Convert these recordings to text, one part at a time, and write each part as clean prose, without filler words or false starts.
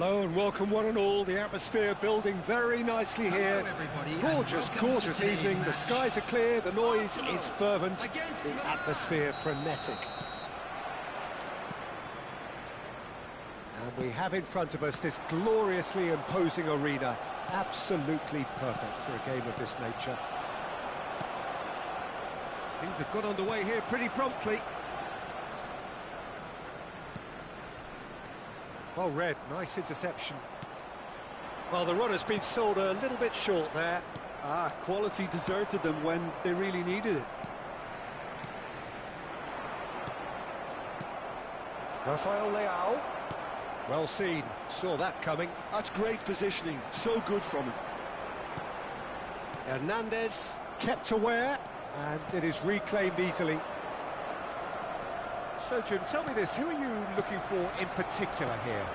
Hello and welcome one and all. The atmosphere building very nicely here. Gorgeous, gorgeous evening. The skies are clear, the noise is fervent, the atmosphere frenetic. And we have in front of us this gloriously imposing arena. Absolutely perfect for a game of this nature. Things have got underway here pretty promptly. Well read, nice interception. Well, the run has been sold a little bit short there. Quality deserted them when they really needed it. Rafael Leao. Well seen, saw that coming. That's great positioning, so good from him. Hernandez kept aware, and it is reclaimed easily. So, Jim, tell me this, who are you looking for in particular here?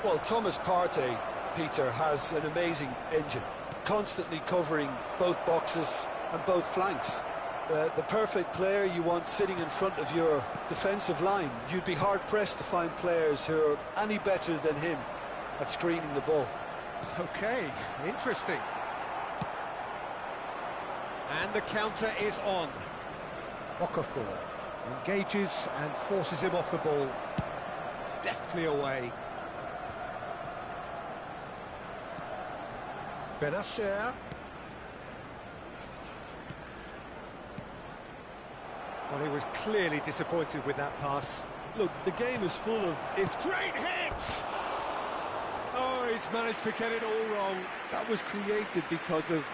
Well, Thomas Partey, Peter, has an amazing engine, constantly covering both boxes and both flanks. The perfect player you want sitting in front of your defensive line. You'd be hard-pressed to find players who are any better than him at screening the ball. Okay, interesting. And the counter is on. Okafor engages and forces him off the ball. Deftly away. Benacer. Well, he was clearly disappointed with that pass. Look, the game is full of if. Great hit! Oh, he's managed to get it all wrong. That was created because of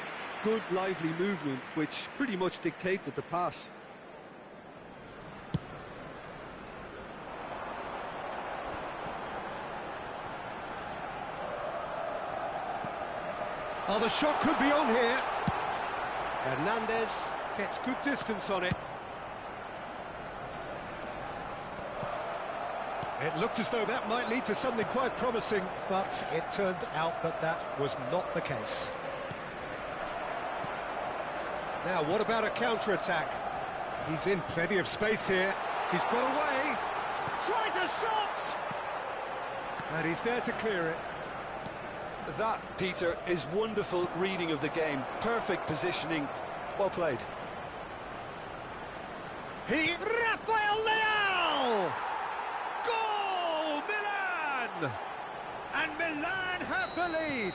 good, lively movement, which pretty much dictated the pass. Oh, the shot could be on here. Hernandez gets good distance on it. It looked as though that might lead to something quite promising, but it turned out that that was not the case. Now, what about a counter-attack? He's in plenty of space here. He's got away. Tries a shot! And he's there to clear it. That, Peter, is wonderful reading of the game. Perfect positioning. Well played. Rafael Leao! Goal! Milan! And Milan have the lead.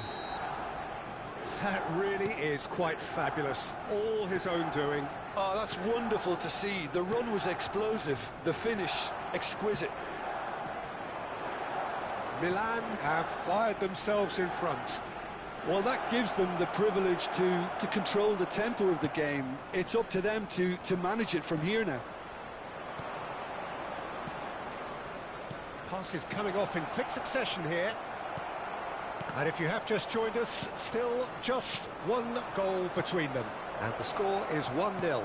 That really is quite fabulous. All his own doing. Oh, that's wonderful to see. The run was explosive. The finish, exquisite. Milan have fired themselves in front. Well, that gives them the privilege to control the tempo of the game. It's up to them to manage it from here now. Passes coming off in quick succession here. And if you have just joined us, still just one goal between them. And the score is 1-0.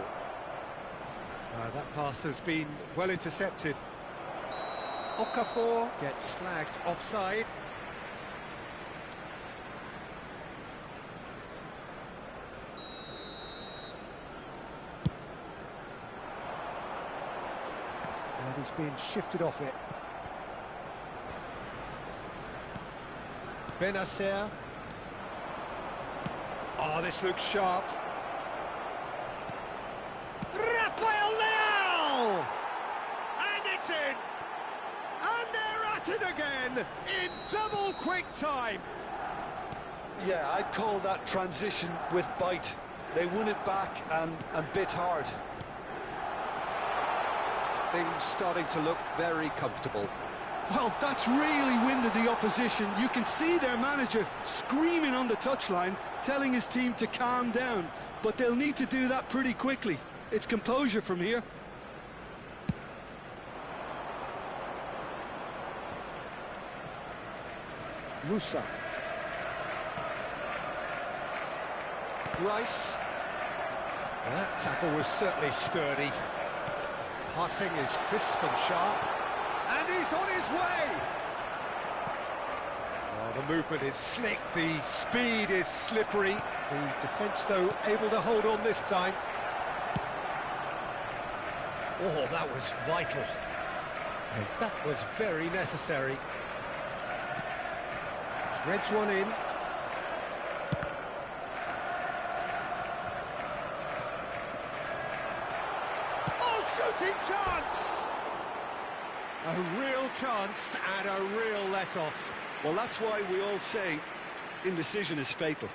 That pass has been well intercepted. Okafor gets flagged offside. And he's been shifted off it. Benacer. Oh, this looks sharp. Rafael Leao! And it's in! And they're at it again, in double quick time. Yeah, I'd call that transition with bite. They won it back and bit hard. Things starting to look very comfortable. Well, that's really winded the opposition. You can see their manager screaming on the touchline, telling his team to calm down. But they'll need to do that pretty quickly. It's composure from here. Musa. Rice. Well, that tackle was certainly sturdy. Passing is crisp and sharp. And he's on his way! Oh, the movement is slick, the speed is slippery. The defence, though, able to hold on this time. Oh, that was vital. And that was very necessary. Threads one in. Oh, shooting chance! A real chance and a real let-off. Well, that's why we all say indecision is fatal.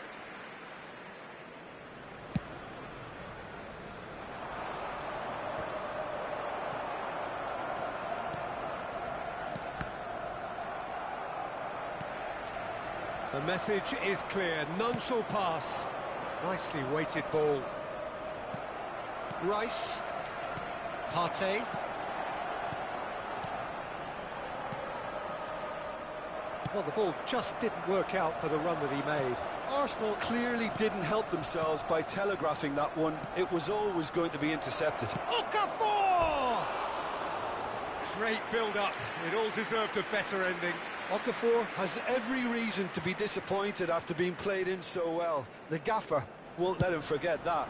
The message is clear, none shall pass. Nicely weighted ball. Rice. Partey. Well, the ball just didn't work out for the run that he made. Arsenal clearly didn't help themselves by telegraphing that one. It was always going to be intercepted. Okafor! Great build-up. It all deserved a better ending. Okafor has every reason to be disappointed after being played in so well. The gaffer won't let him forget that.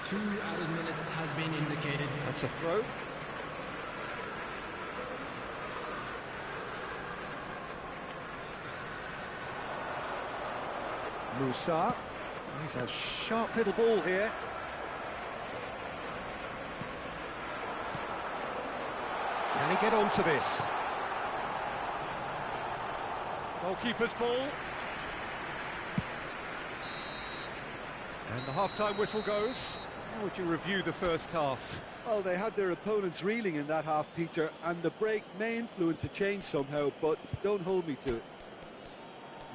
Two added minutes has been indicated. That's a throw. Musa. He's a sharp little ball here. Can he get onto this? Goalkeeper's ball. And the half-time whistle goes. How would you review the first half? Well, they had their opponents reeling in that half, Peter, and the break may influence a change somehow, but don't hold me to it.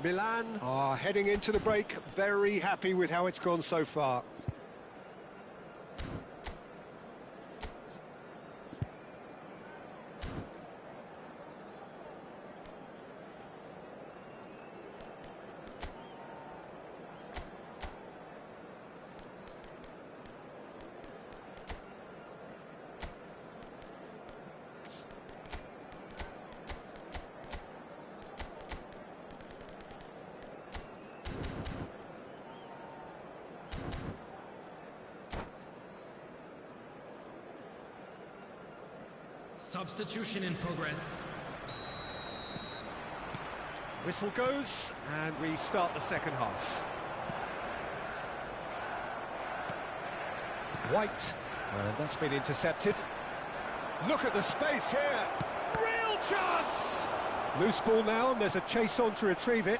Milan are heading into the break, very happy with how it's gone so far. Substitution in progress. Whistle goes, and we start the second half. White, and that's been intercepted. Look at the space here. Real chance! Loose ball now, and there's a chase on to retrieve it.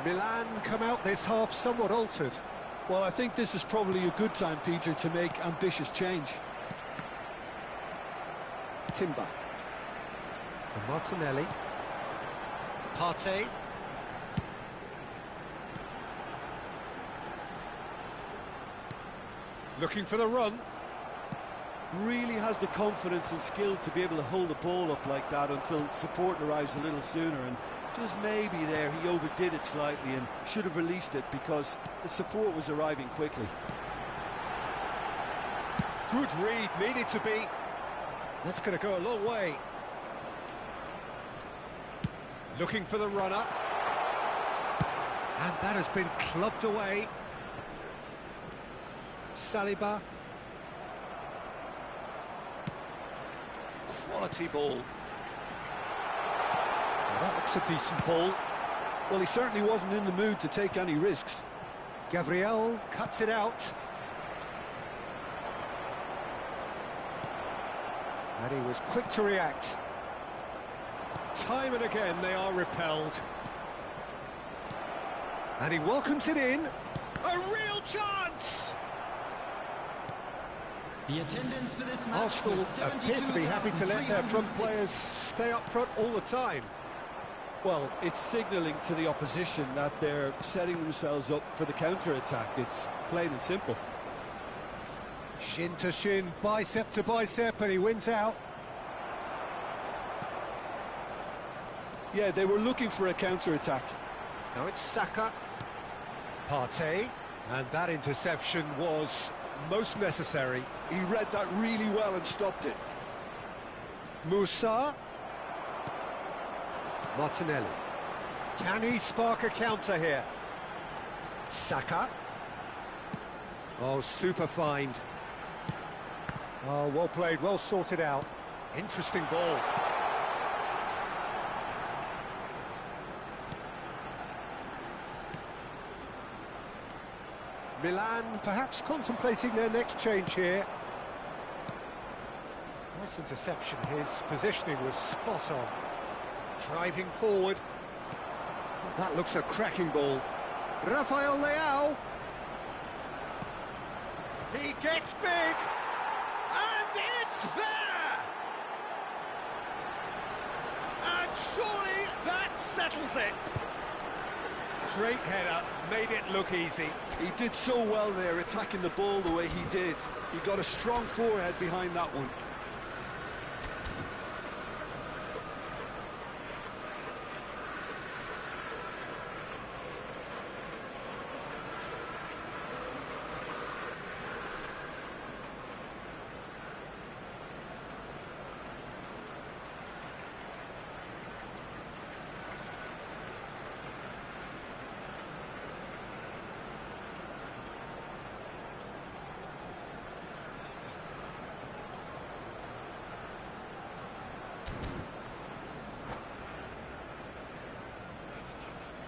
Milan come out this half somewhat altered. Well, I think this is probably a good time, Peter, to make ambitious change. Timber. For Martinelli. Partey. Looking for the run. Really has the confidence and skill to be able to hold the ball up like that until support arrives a little sooner, and just maybe there he overdid it slightly and should have released it because the support was arriving quickly. Good read, needed to be. That's going to go a long way. Looking for the runner. And that has been clubbed away. Saliba. Quality ball. That looks a decent ball. Well, he certainly wasn't in the mood to take any risks. Gabriel cuts it out. And he was quick to react. Time and again they are repelled. And he welcomes it in. A real chance! The attendance for this match. Arsenal appear to be happy to let their front players stay up front all the time. Well, it's signalling to the opposition that they're setting themselves up for the counter-attack. It's plain and simple. Shin to shin, bicep to bicep, and he wins out. Yeah, they were looking for a counter-attack. Now it's Saka. Partey. And that interception was most necessary. He read that really well and stopped it. Musa. Martinelli. Can he spark a counter here? Saka. Oh, super find. Oh, well played, well sorted out. Interesting ball. Milan perhaps contemplating their next change here. Nice interception, his positioning was spot on. Driving forward. Oh, that looks a cracking ball. Rafael Leao. He gets big, and it's there! And surely that settles it. Great header, made it look easy. He did so well there, attacking the ball the way he did. He got a strong forehead behind that one.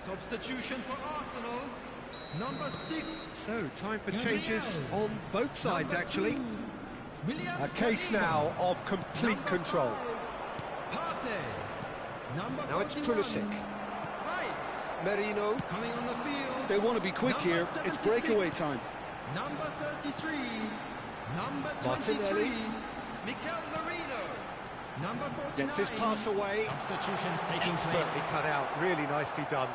Substitution for Arsenal, number 6. So, time for changes on both sides, actually. William A case now of complete control. Partey. Number Now it's 41. Pulisic. Rice. Merino. Coming on the field. They want to be quick Number here. It's 76. breakaway time. Number 33. Number 23. Martinelli. Mikel Merino. Number 49. Gets his pass away. Substitutions taking Expertly place. cut out, really nicely done.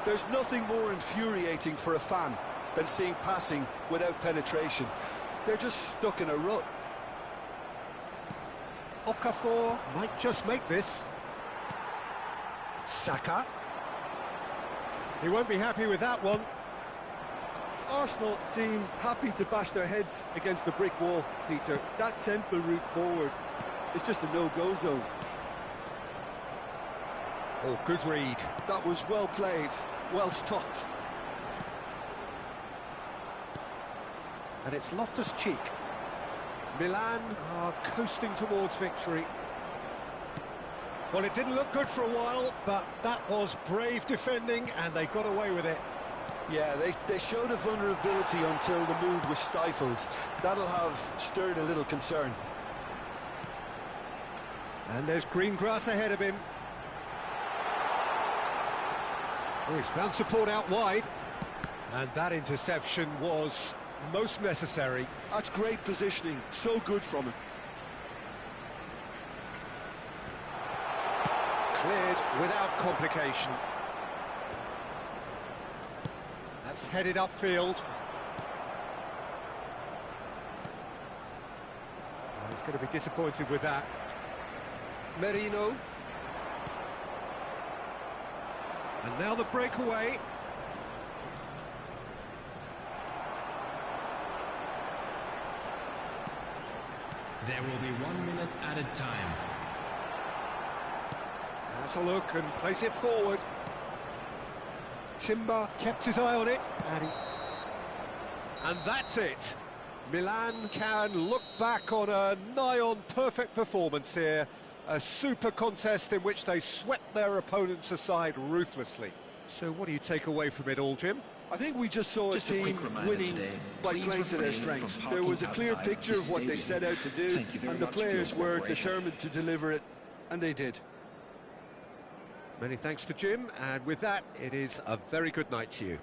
There's nothing more infuriating for a fan than seeing passing without penetration. They're just stuck in a rut. Okafor might just make this. Saka. He won't be happy with that one. Arsenal seem happy to bash their heads against the brick wall, Peter. That central route forward is just a no-go zone. Oh, good read. That was well played, well stopped. And it's Loftus-Cheek. Milan are coasting towards victory. Well, it didn't look good for a while, but that was brave defending, and they got away with it. Yeah, they showed a vulnerability until the move was stifled. That'll have stirred a little concern. And there's green grass ahead of him. Oh, he's found support out wide. And that interception was most necessary. That's great positioning, so good from him. Cleared without complication. That's headed upfield. Oh, he's going to be disappointed with that. Merino. And now the breakaway. There will be 1 minute added time. Has a look and plays it forward. Timber kept his eye on it, and that's it. Milan can look back on a nigh-on perfect performance here. A super contest in which they swept their opponents aside ruthlessly. So what do you take away from it all, Jim? I think we just saw a Just a team quick reminder winning today, by please playing to their refrain from strengths. parking There was a clear outside picture the of what they set stadium. out to do, Thank you very and the much for your players were cooperation. determined to deliver it, and they did. Many thanks to Jim, and with that, it is a very good night to you.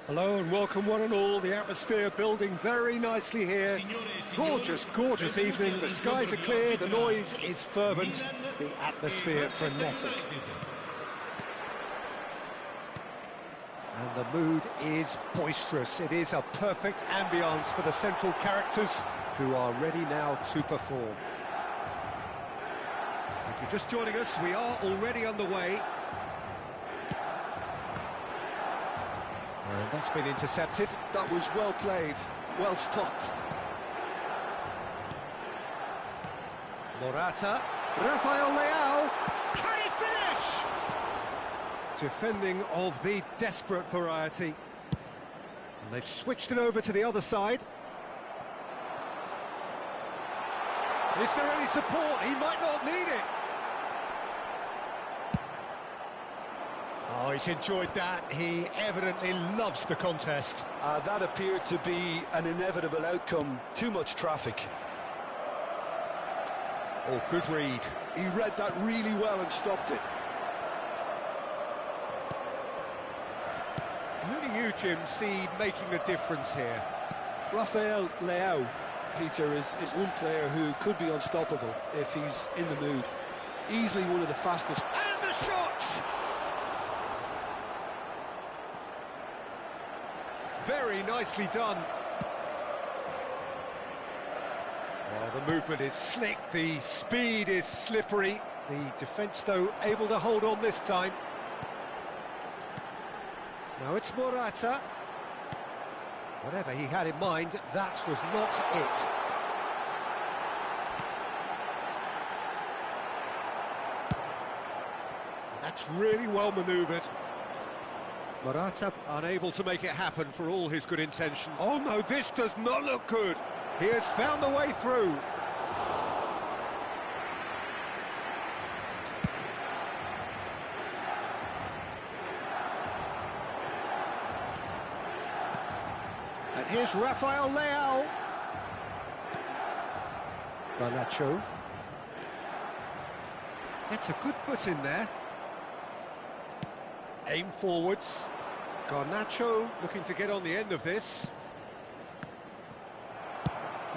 Hello and welcome one and all. The atmosphere building very nicely here. Gorgeous, gorgeous evening. The skies are clear, the noise is fervent, the atmosphere frenetic. And the mood is boisterous. It is a perfect ambience for the central characters who are ready now to perform. If you're just joining us, we are already underway. And that's been intercepted. That was well played, well stopped. Morata, Rafael Leao, can he finish? Defending of the desperate variety. And they've switched it over to the other side. Is there any support? He might not need it. Oh, he's enjoyed that. He evidently loves the contest. That appeared to be an inevitable outcome. Too much traffic. Oh, good read. He read that really well and stopped it. Who do you, Jim, see making a difference here? Rafael Leao, Peter, is one player who could be unstoppable if he's in the mood. Easily one of the fastest. And the shot! Very nicely done. Well, the movement is slick, the speed is slippery. The defence, though, able to hold on this time. Now it's Morata. Whatever he had in mind, that was not it. That's really well manoeuvred. Morata unable to make it happen for all his good intentions. Oh no, this does not look good. He has found a way through. And here's Rafael Leao. Garnacho. Gets a good foot in there. Aim forwards. Garnacho looking to get on the end of this.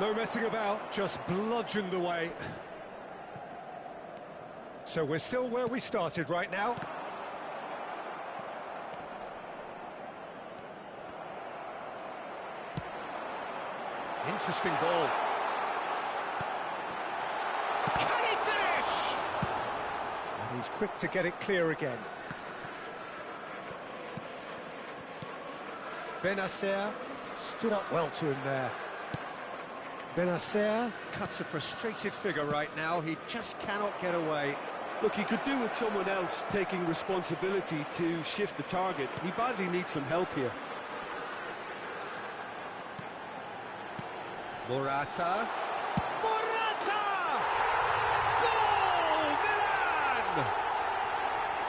No messing about, just bludgeoned away. So we're still where we started right now. Interesting ball. Can he finish? And he's quick to get it clear again. Benacer stood up well to him there. Benacer cuts a frustrated figure right now. He just cannot get away. Look, he could do with someone else taking responsibility to shift the target. He badly needs some help here. Morata. Morata! Goal! Milan!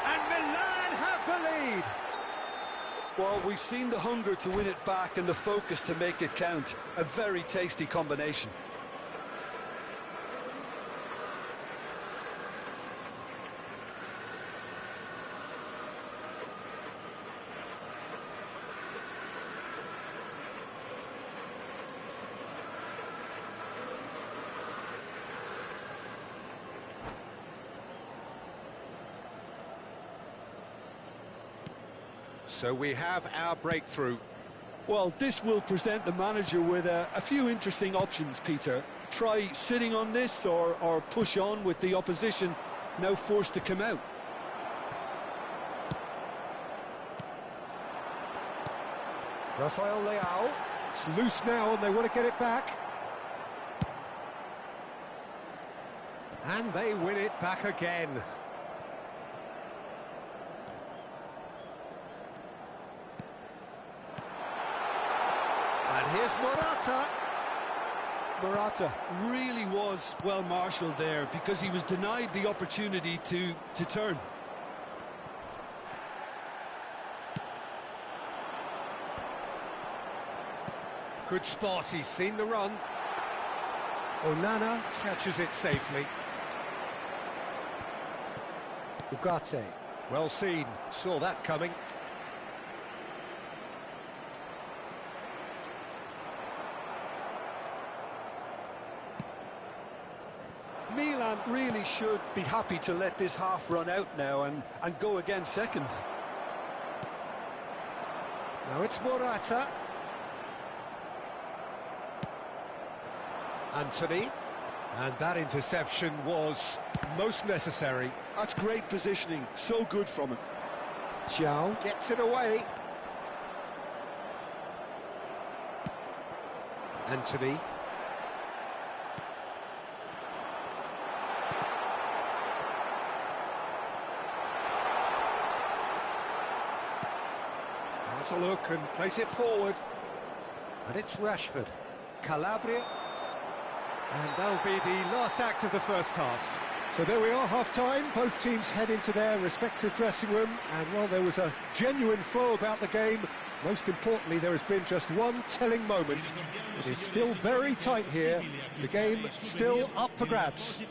And Milan have the lead. Well, we've seen the hunger to win it back and the focus to make it count. A very tasty combination. So we have our breakthrough. Well, this will present the manager with a few interesting options, Peter. Try sitting on this or push on with the opposition now forced to come out. Rafael Leao. It's loose now and they want to get it back. And they win it back again. And here's Morata. Morata really was well marshalled there because he was denied the opportunity to turn. Good spot, he's seen the run. Onana catches it safely. Ugarte, well seen, saw that coming. Milan really should be happy to let this half run out now and go again second. Now it's Morata. Anthony. And that interception was most necessary. That's great positioning, so good from him. Xiao gets it away. Anthony. Has a look and place it forward. And it's Rashford. Calabria. And that'll be the last act of the first half. So there we are, half-time. Both teams head into their respective dressing room. And while there was a genuine flow about the game, most importantly, there has been just one telling moment. It is still very tight here. The game still up for grabs.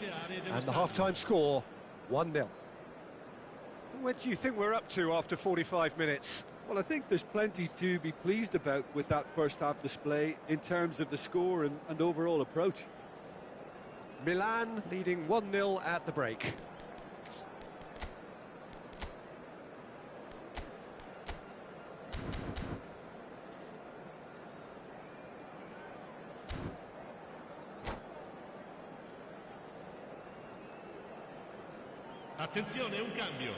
And the half-time score, 1-0. What do you think we're up to after 45 minutes? Well, I think there's plenty to be pleased about with that first half display in terms of the score and overall approach. Milan leading 1-0 at the break. Attenzione, un cambio.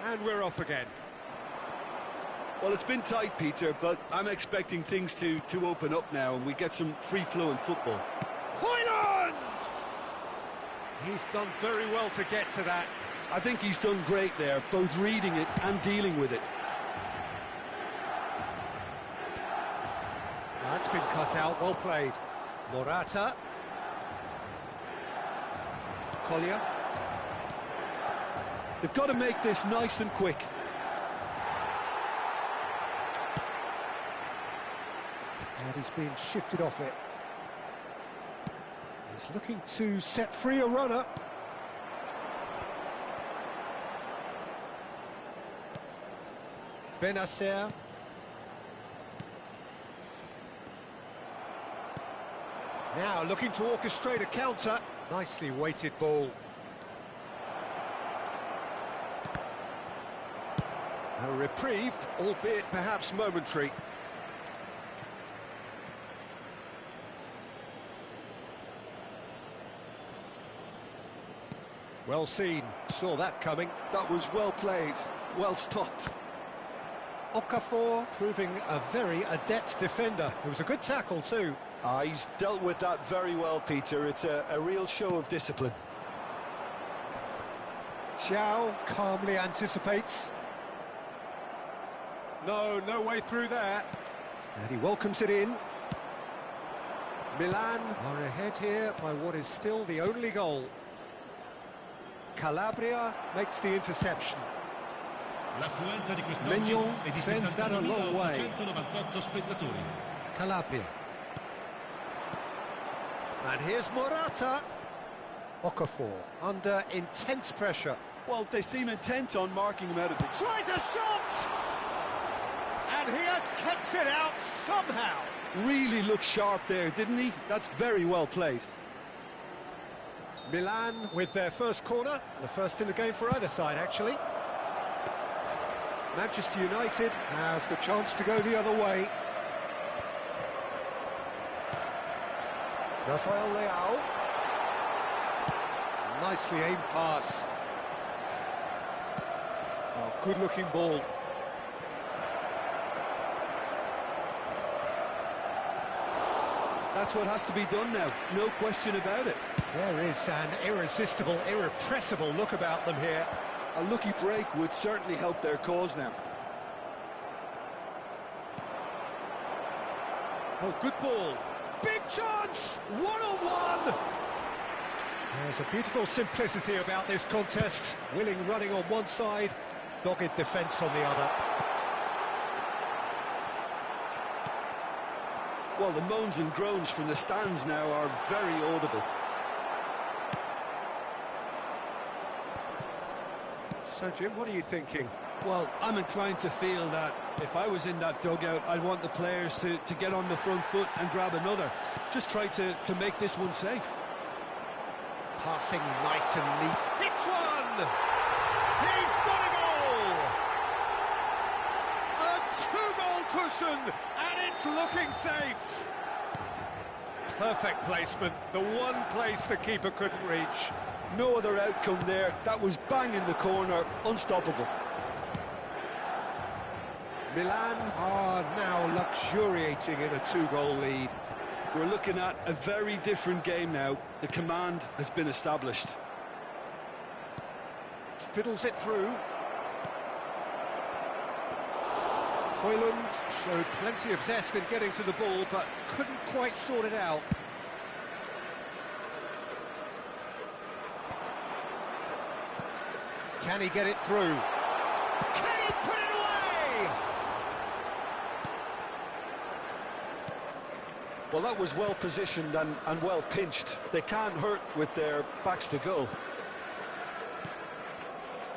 And we're off again. Well, it's been tight, Peter, but I'm expecting things to open up now and we get some free-flowing football. Højlund! He's done very well to get to that. I think he's done great there, both reading it and dealing with it. That's been cut out, well played. Morata. Collier. They've got to make this nice and quick. And he's being shifted off it. He's looking to set free a runner. Benacer. Now looking to orchestrate a counter. Nicely weighted ball. A reprieve, albeit perhaps momentary. Well seen, saw that coming. That was well played, well stopped. Okafor proving a very adept defender. It was a good tackle too. He's dealt with that very well, Peter. It's a real show of discipline. Xiao calmly anticipates. No way through there. And he welcomes it in. Milan are ahead here by what is still the only goal. Calabria makes the interception. Maignan sends that a long way. Calabria. And here's Morata. Okafor under intense pressure. Well, they seem intent on marking him out of the... Tries a shot! And he has kept it out somehow. Really looked sharp there, didn't he? That's very well played. Milan with their first corner, the first in the game for either side, actually. Manchester United have the chance to go the other way. Rafael Leao. Nicely aimed pass. Oh, good-looking ball. That's what has to be done now, no question about it. There is an irresistible, irrepressible look about them here. A lucky break would certainly help their cause now. Oh, good ball. Big chance! One-on-one! There's a beautiful simplicity about this contest. Willing running on one side, dogged defence on the other. Well, the moans and groans from the stands now are very audible. So, Jim, what are you thinking? Well, I'm inclined to feel that if I was in that dugout, I'd want the players to get on the front foot and grab another. Just try to make this one safe. Passing nice and neat. Hits one! He's got a goal! A two-goal cushion, and it's looking safe. Perfect placement, the one place the keeper couldn't reach. No other outcome there. That was bang in the corner, unstoppable. Milan are now luxuriating in a two-goal lead. We're looking at a very different game now. The command has been established. Fiddles it through. Højlund showed plenty of zest in getting to the ball, but couldn't quite sort it out. Can he get it through? Can he put it away? Well, that was well positioned and well pinched. They can't hurt with their backs to goal.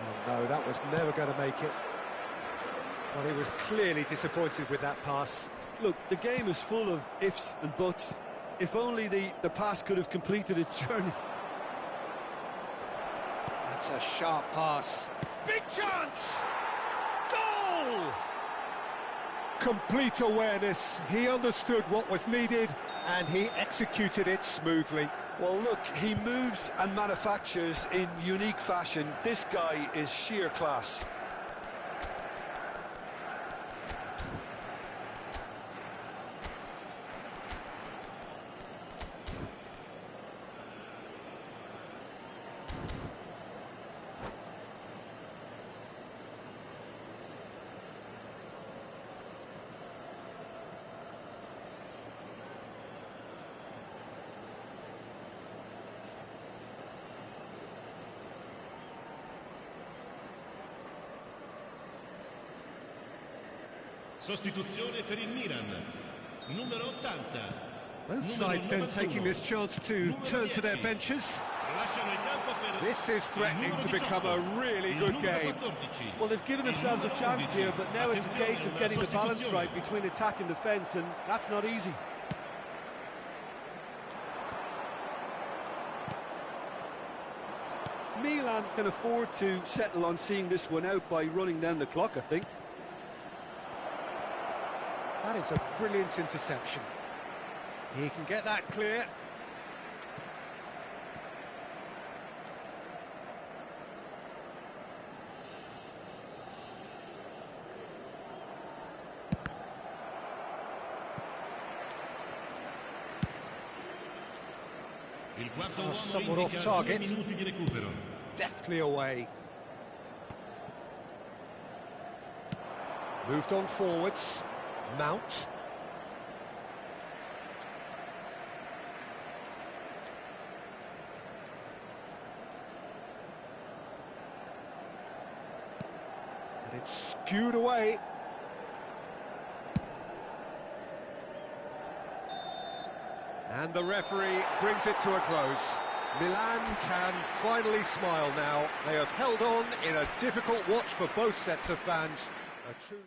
Oh no, that was never going to make it. Well, he was clearly disappointed with that pass. Look, the game is full of ifs and buts. If only the pass could have completed its journey. That's a sharp pass. Big chance! Goal! Complete awareness. He understood what was needed and he executed it smoothly. Well, look, he moves and manufactures in unique fashion. This guy is sheer class. Sostituzione per il Milan, numero 80. Both sides then taking this chance to turn to their benches. This is threatening to become a really good game. Well, they've given themselves a chance here, but now it's a case of getting the balance right between attack and defence, and that's not easy. Milan can afford to settle on seeing this one out by running down the clock, I think. That is a brilliant interception. He can get that clear. Somewhat off target. Deftly away. Moved on forwards. Mount. And it's skewed away. And the referee brings it to a close. Milan can finally smile now. They have held on in a difficult watch for both sets of fans. A truly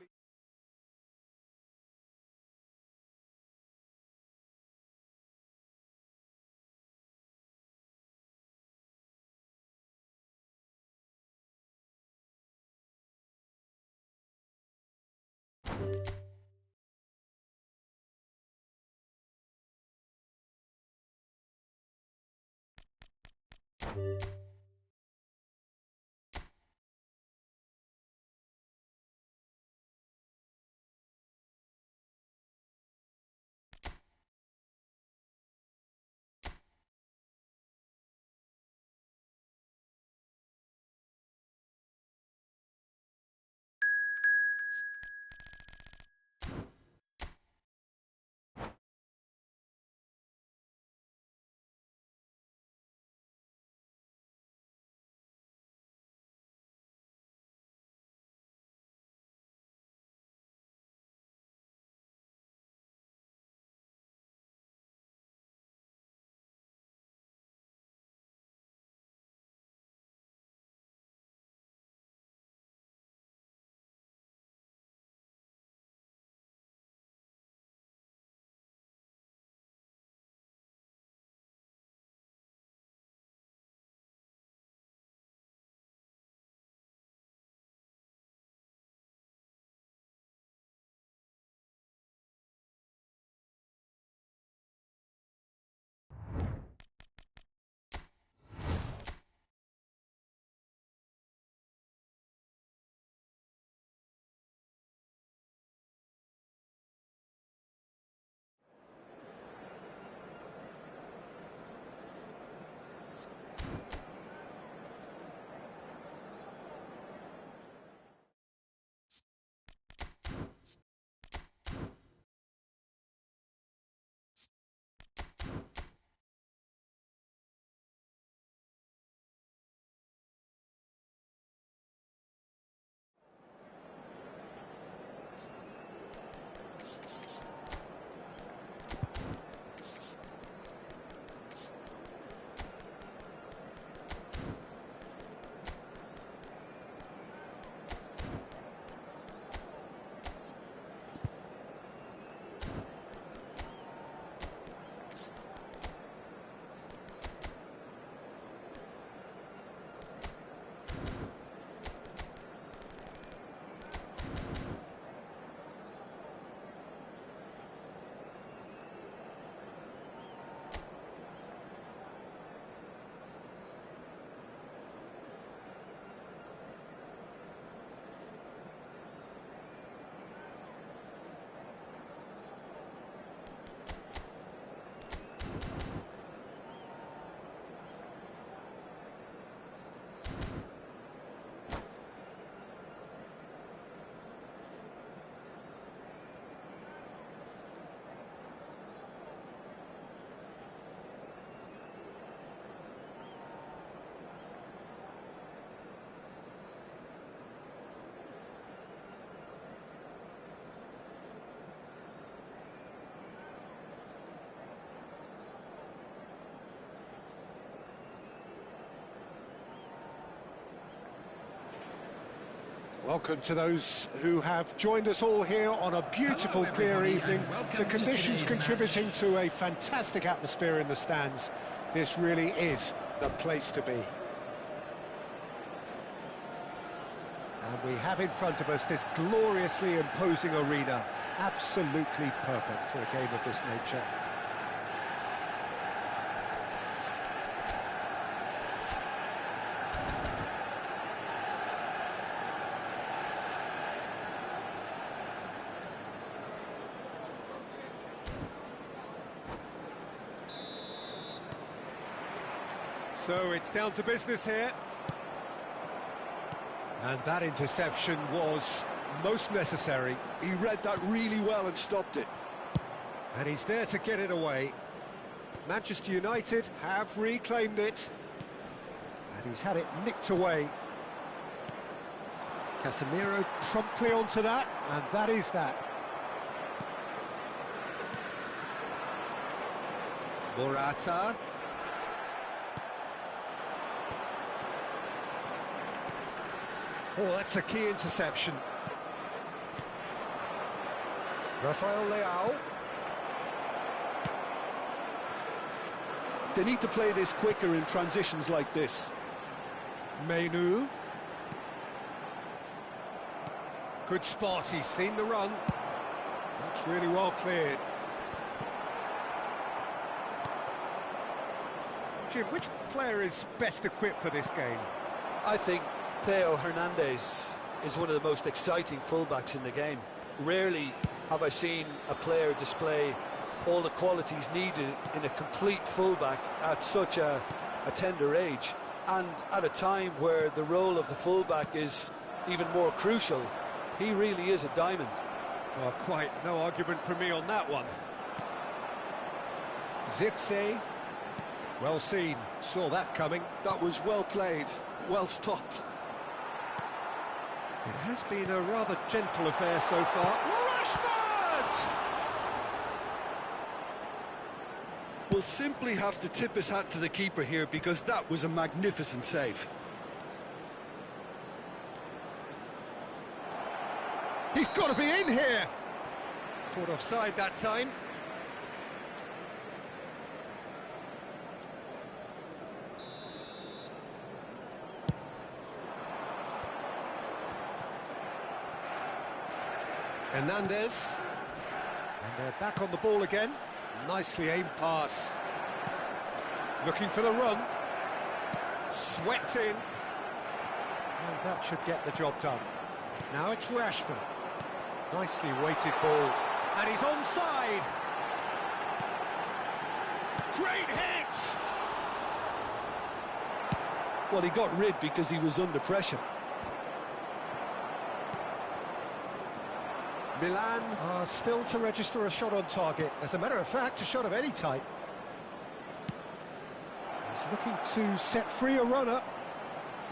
Welcome to those who have joined us all here on a beautiful, clear evening. The conditions contributing to a fantastic atmosphere in the stands. This really is the place to be. And we have in front of us this gloriously imposing arena. Absolutely perfect for a game of this nature. So it's down to business here. And that interception was most necessary. He read that really well and stopped it. And he's there to get it away. Manchester United have reclaimed it. And he's had it nicked away. Casemiro promptly onto that, and that is that. Morata. Oh, that's a key interception. Rafael Leao. They need to play this quicker in transitions like this. Menu. Good spot, he's seen the run. That's really well cleared. Jim, which player is best equipped for this game? I think Theo Hernandez is one of the most exciting fullbacks in the game. Rarely have I seen a player display all the qualities needed in a complete fullback at such a tender age, and at a time where the role of the fullback is even more crucial. He really is a diamond. Oh, quite no argument from me on that one. Zirkzee, well seen, saw that coming. That was well played, well stopped. It has been a rather gentle affair so far. Rashford! Will simply have to tip his hat to the keeper here, because that was a magnificent save. He's got to be in here! Caught offside that time. Hernandez. And they're back on the ball again. Nicely aimed pass. Looking for the run. Swept in. And that should get the job done. Now it's Rashford. Nicely weighted ball. And he's onside. Great hit! Well, he got rid because he was under pressure. Milan are still to register a shot on target. As a matter of fact, a shot of any type. He's looking to set free a runner.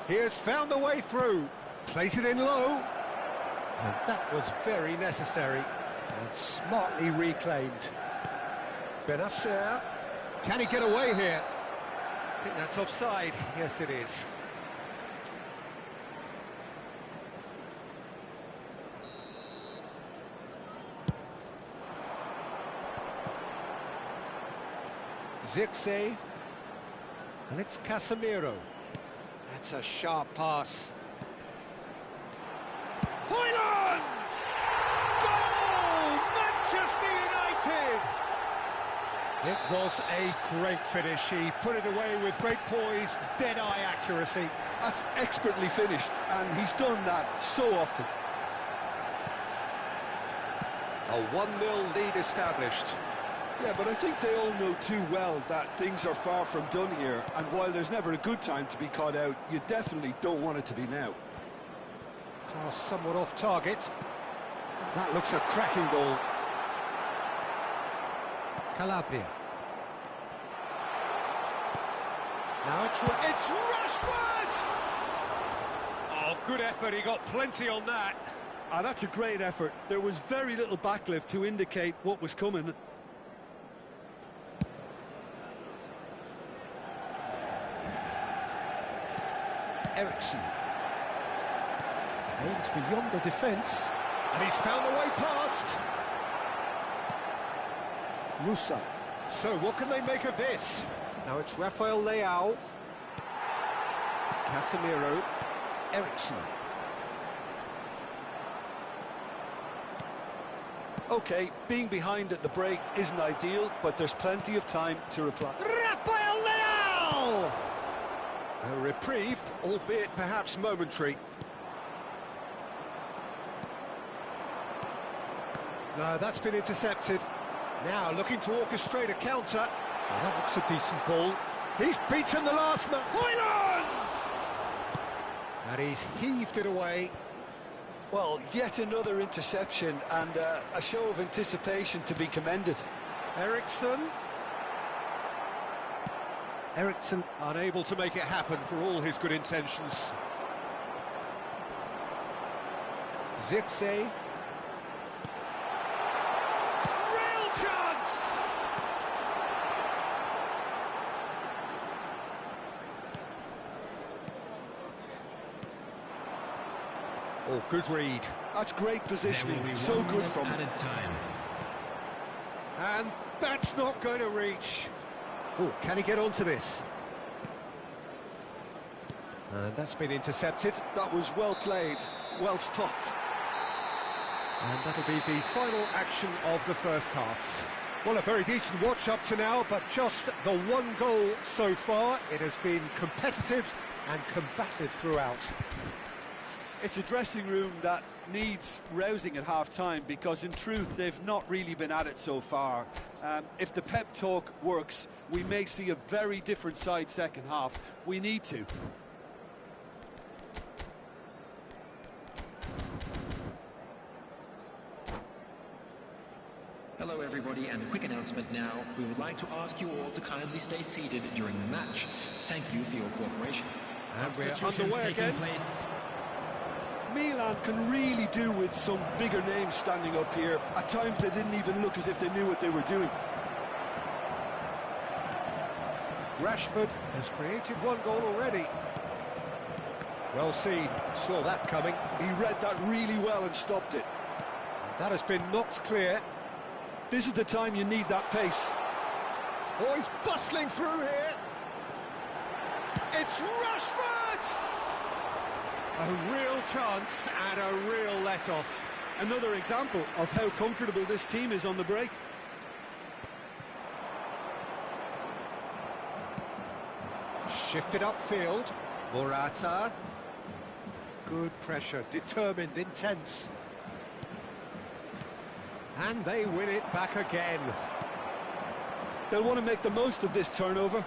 He has found the way through. Plays it in low. And that was very necessary. And smartly reclaimed. Benacer. Can he get away here? I think that's offside. Yes, it is. Zirkzee, and it's Casemiro. That's a sharp pass. Højlund! Goal! Manchester United! It was a great finish. He put it away with great poise, dead-eye accuracy. That's expertly finished, and he's done that so often. A 1-0 lead established. Yeah, but I think they all know too well that things are far from done here, and while there's never a good time to be caught out, you definitely don't want it to be now. Pass somewhat off target. That looks a cracking ball. Calabria. Now it's Rashford! Oh, good effort, he got plenty on that. Ah, that's a great effort. There was very little backlift to indicate what was coming. Eriksen. Aims beyond the defence. And he's found the way past. Musa. So what can they make of this? Now it's Rafael Leao. Casemiro. Eriksen. OK, being behind at the break isn't ideal, but there's plenty of time to reply. Rafael Leao! A reprieve, albeit perhaps momentary. No, that's been intercepted. Now looking to orchestrate a counter. Oh, that looks a decent ball. He's beaten the last man. Højlund! And he's heaved it away. Well, yet another interception and a show of anticipation to be commended. Eriksen. Eriksen unable to make it happen for all his good intentions. Zirkzee. Real chance! Oh, good read. That's great positioning, so good from him. Added time. And that's not going to reach. Oh, can he get onto this? And that's been intercepted. That was well played, well stopped. And that'll be the final action of the first half. Well, a very decent watch up to now, but just the one goal so far. It has been competitive and combative throughout. It's a dressing room that needs rousing at half-time, because in truth they've not really been at it so far. If the pep talk works, we may see a very different side second half. We need to. Hello everybody, and a quick announcement now. We would like to ask you all to kindly stay seated during the match. Thank you for your cooperation. And we're Substitutions underway taking again. place. Milan can really do with some bigger names standing up here. At times they didn't even look as if they knew what they were doing. Rashford has created one goal already. Well seen, saw that coming. He read that really well and stopped it. That has been knocked clear. This is the time you need that pace. Oh, he's bustling through here. It's Rashford! A real chance and a real let-off. Another example of how comfortable this team is on the break. Shifted upfield. Morata. Good pressure, determined, intense. And they win it back again. They'll want to make the most of this turnover.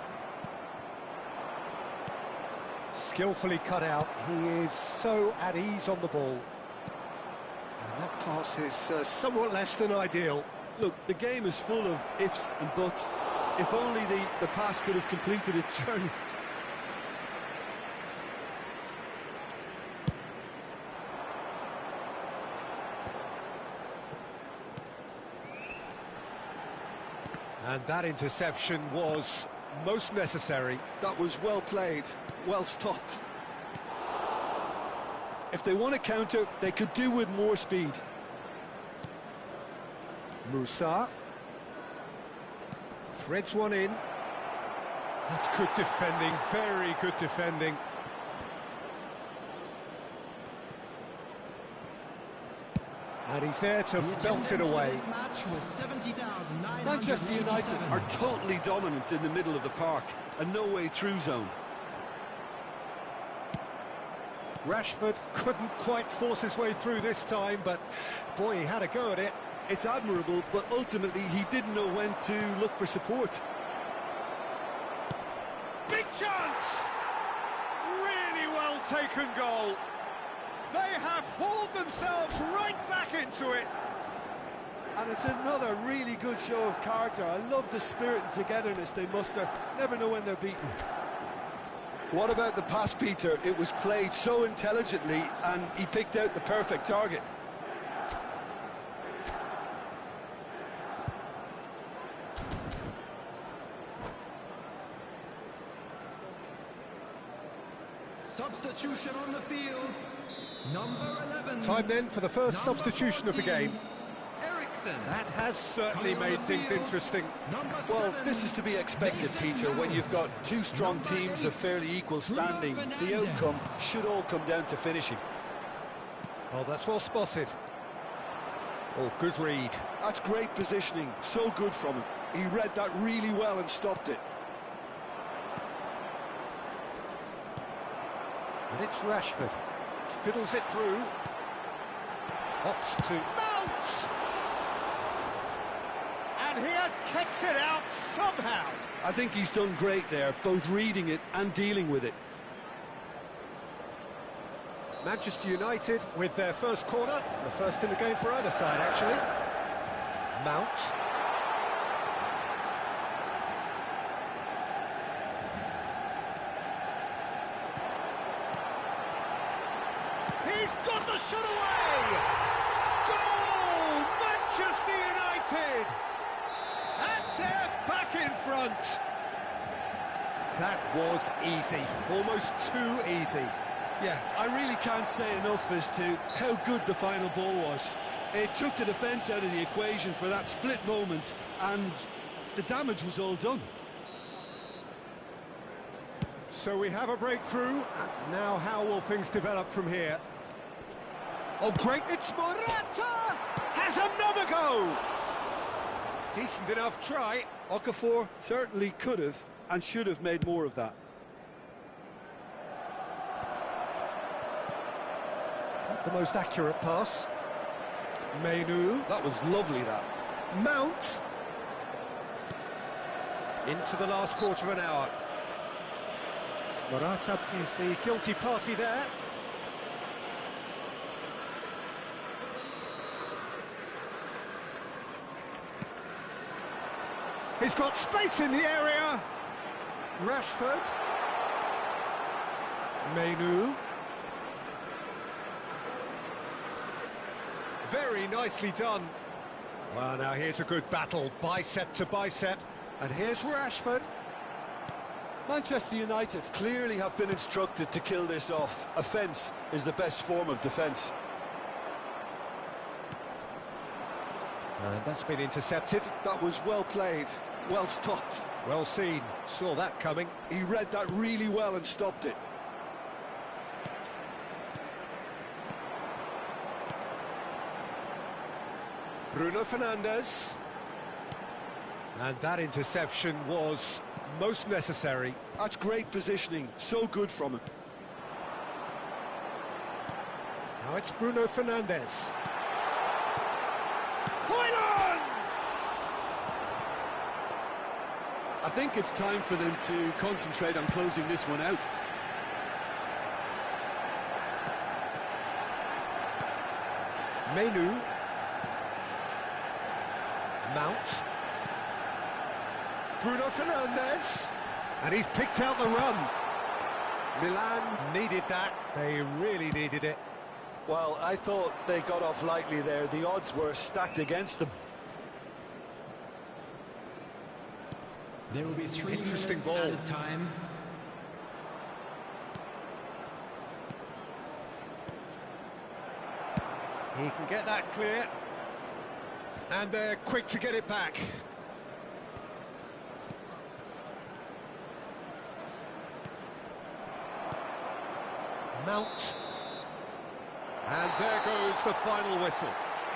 Skillfully cut out. He is so at ease on the ball. And that pass is somewhat less than ideal. Look, the game is full of ifs and buts. If only the pass could have completed its journey. And that interception was most necessary. That was well played, well stopped. If they want to counter, they could do with more speed. Musa threads one in. That's good defending, very good defending. And he's there to belt it away. Manchester United are totally dominant in the middle of the park, a no-way through zone. Rashford couldn't quite force his way through this time, but boy, he had a go at it. It's admirable, but ultimately he didn't know when to look for support. Big chance! Really well taken goal. They have hauled themselves right back into it. And it's another really good show of character. I love the spirit and togetherness they muster. Never know when they're beaten. What about the pass, Peter? It was played so intelligently and he picked out the perfect target. Substitution on the field. Number 11. Time then for the first substitution of the game. Eriksen. That has certainly made things interesting. Well, this is to be expected, Peter. When you've got two strong teams of fairly equal standing, the outcome should all come down to finishing. Oh, that's well spotted. Oh, good read. That's great positioning, so good from him. He read that really well and stopped it. And it's Rashford. Fiddles it through. Opts to Mount! And he has kicked it out somehow. I think he's done great there, both reading it and dealing with it. Manchester United with their first corner, the first in the game for either side, actually. Mount. He's got the shot away! Goal! Manchester United! And they're back in front. That was easy, almost too easy. Yeah, I really can't say enough as to how good the final ball was. It took the defence out of the equation for that split moment, and the damage was all done. So we have a breakthrough. Now how will things develop from here? Oh, great, it's Morata! Has another go! Decent enough try. Okafor certainly could have and should have made more of that. Not the most accurate pass. Menu. That was lovely, that. Mount. Into the last quarter of an hour. Morata is the guilty party there. He's got space in the area. Rashford. Menu. Very nicely done. Well, now here's a good battle, bicep to bicep. And here's Rashford. Manchester United clearly have been instructed to kill this off. Offence is the best form of defence. And that's been intercepted. That was well played, well stopped. Well seen, saw that coming. He read that really well and stopped it. Bruno Fernandes. And that interception was most necessary. That's great positioning, so good from him. Now it's Bruno Fernandes. Højlund! I think it's time for them to concentrate on closing this one out. Menu. Mount. Bruno Fernandes. And he's picked out the run. Milan needed that. They really needed it. Well, I thought they got off lightly there. The odds were stacked against them. There will be 3 Interesting minutes ball. added time. He can get that clear. And they're quick to get it back. Mount. And there goes the final whistle.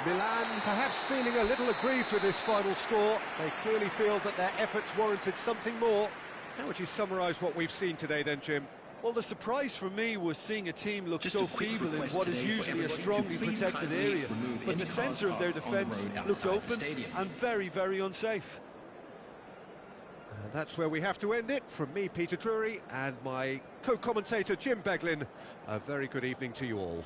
Milan perhaps feeling a little aggrieved with this final score. They clearly feel that their efforts warranted something more. How would you summarise what we've seen today then, Jim? Well, the surprise for me was seeing a team look Just so a quick feeble in request what is today for usually a everybody to strongly please protected kindly area. remove But any the centre of cars their parked on the defence road looked outside the open stadium. and very, very unsafe. And that's where we have to end it. From me, Peter Drury, and my co-commentator, Jim Beglin. A very good evening to you all.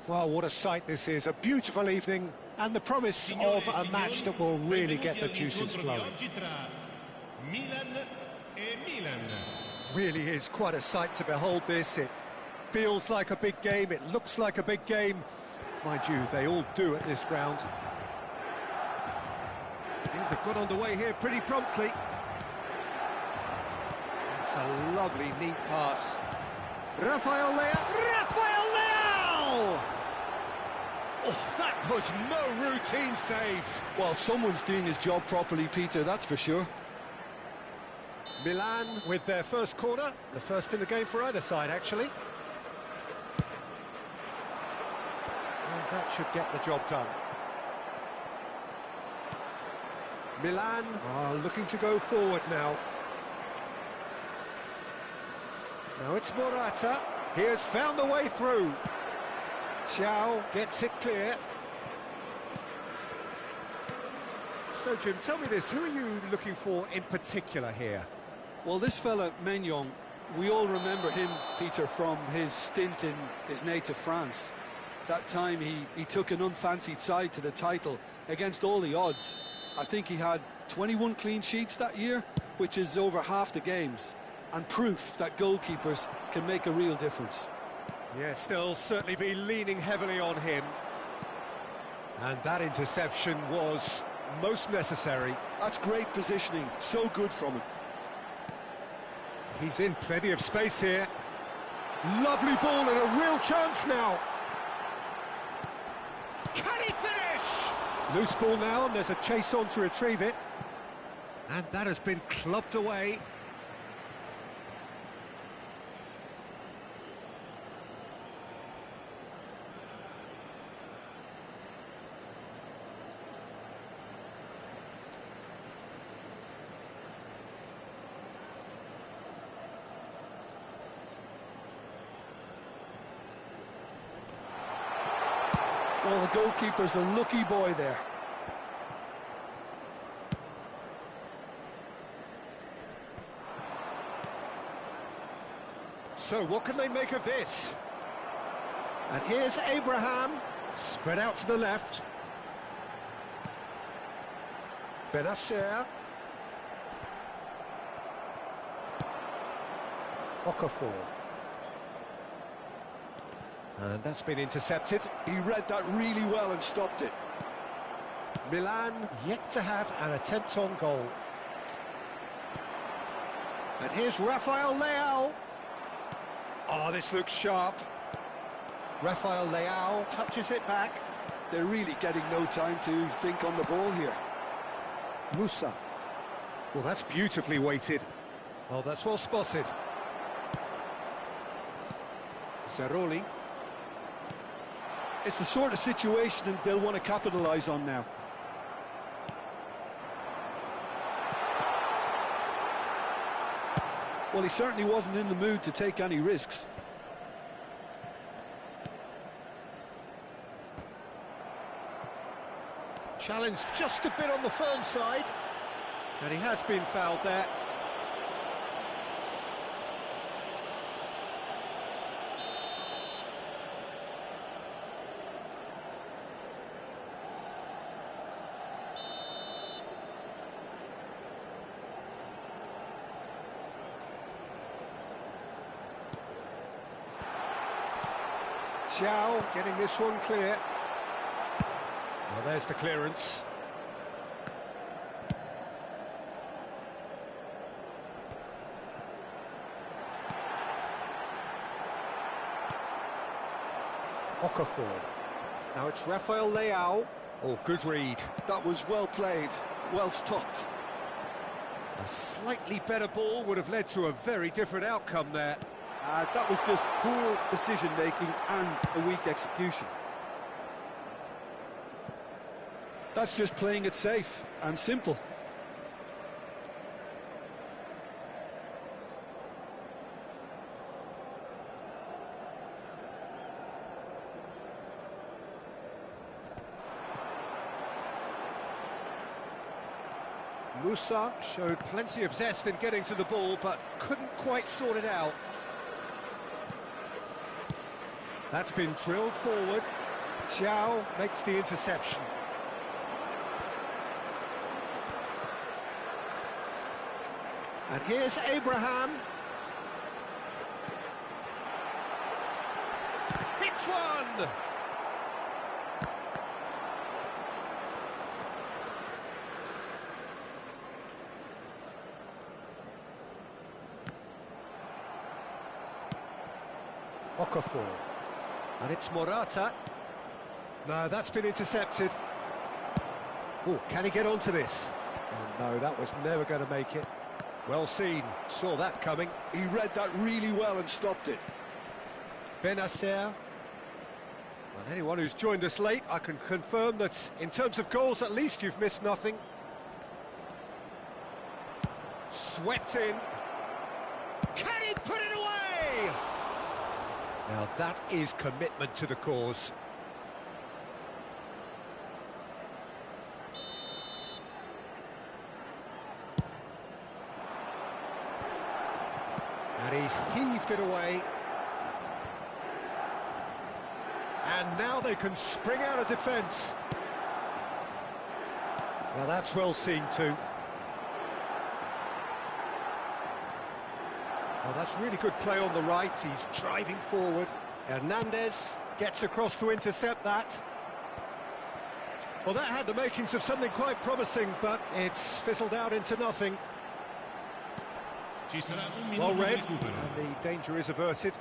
Well, what a sight this is. A beautiful evening and the promise of a match that will really get the juices flowing. Really is quite a sight to behold this. It feels like a big game, it looks like a big game. Mind you, they all do at this ground. Things have got underway here pretty promptly. It's a lovely, neat pass. Rafael Leao! Oh, that was no routine save. Well, someone's doing his job properly, Peter, that's for sure. Milan with their first corner, the first in the game for either side, actually. And that should get the job done. Milan are looking to go forward now. Now it's Morata. He has found the way through. Thiaw gets it clear. So, Jim, tell me this, who are you looking for in particular here? Well, this fella, Maignan, we all remember him, Peter, from his stint in his native France. That time he took an unfancied side to the title against all the odds. I think he had 21 clean sheets that year, which is over half the games, and proof that goalkeepers can make a real difference. Yes, they'll certainly be leaning heavily on him. And that interception was most necessary. That's great positioning, so good from him. He's in plenty of space here. Lovely ball and a real chance now. Can he finish? Loose ball now, and there's a chase on to retrieve it. And that has been clubbed away. Well, the goalkeeper's a lucky boy there. So what can they make of this? And here's Abraham, spread out to the left. Benacer. Okafor. And that's been intercepted. He read that really well and stopped it. Milan yet to have an attempt on goal. And here's Rafael Leao. Oh, this looks sharp. Rafael Leao touches it back. They're really getting no time to think on the ball here. Musa. Well, that's beautifully weighted. Oh, that's well spotted. Zeroli. It's the sort of situation that they'll want to capitalise on now. Well, he certainly wasn't in the mood to take any risks. Challenge just a bit on the firm side. And he has been fouled there. Thiaw getting this one clear. Well, there's the clearance. Okafor. Now it's Rafael Leao. Oh, good read. That was well played, well stopped. A slightly better ball would have led to a very different outcome there. That was just poor decision-making and a weak execution. That's just playing it safe and simple. Musa showed plenty of zest in getting to the ball, but couldn't quite sort it out. That's been drilled forward. Thiaw makes the interception. And here's Abraham. Hits one! Okafor. And it's Morata. No, that's been intercepted. Oh, can he get onto this? Oh, no, that was never going to make it. Well seen, saw that coming. He read that really well and stopped it. Benacer. Well, anyone who's joined us late, I can confirm that in terms of goals, at least you've missed nothing. Swept in. Can he put it away? Now that is commitment to the cause. And he's heaved it away. And now they can spring out of defence. Now that's well seen too. Oh, that's really good play on the right. He's driving forward. Hernandez gets across to intercept that. Well, that had the makings of something quite promising, but it's fizzled out into nothing. Well read, and the danger is averted.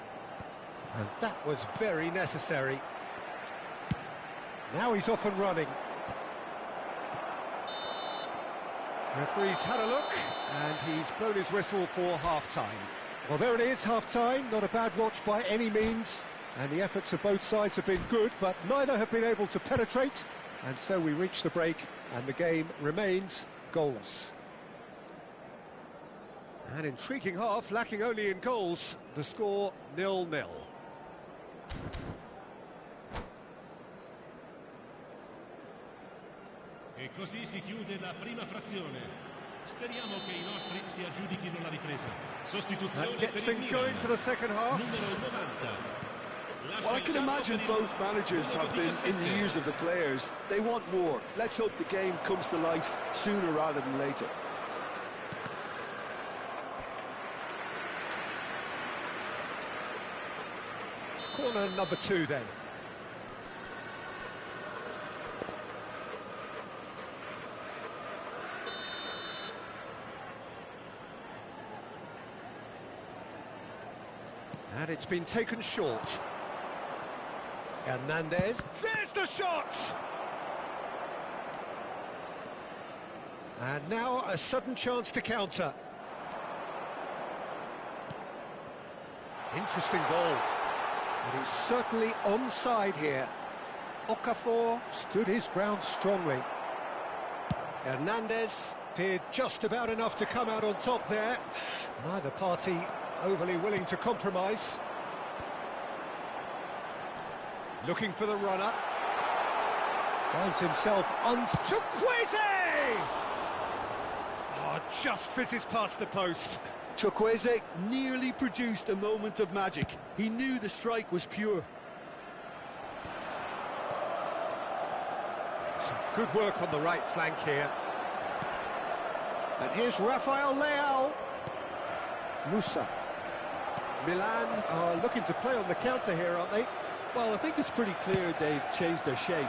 And that was very necessary. Now he's off and running. Referee's had a look, and he's blown his whistle for half-time. Well, there it is, half-time. Not a bad watch by any means. And the efforts of both sides have been good, but neither have been able to penetrate. And so we reach the break, and the game remains goalless. An intriguing half, lacking only in goals. The score 0-0. E così si chiude la prima frazione. Speriamo che i nostri si aggiudichino la ripresa. Sostituzione That gets things going for the second half. Numero 90. Well, I can imagine both managers have been in the ears of the players. They want more. Let's hope the game comes to life sooner rather than later. Corner number 2 then. And it's been taken short. Hernandez. There's the shot! And now a sudden chance to counter. Interesting goal. And he's certainly onside here. Okafor stood his ground strongly. Hernandez did just about enough to come out on top there. Neither party overly willing to compromise. Looking for the runner. Finds himself Chukwueze! Oh, just fizzes past the post. Chukwueze nearly produced a moment of magic. He knew the strike was pure. Some good work on the right flank here. And here's Rafael Leao. Musa. Milan are looking to play on the counter here, aren't they? Well, I think it's pretty clear they've changed their shape,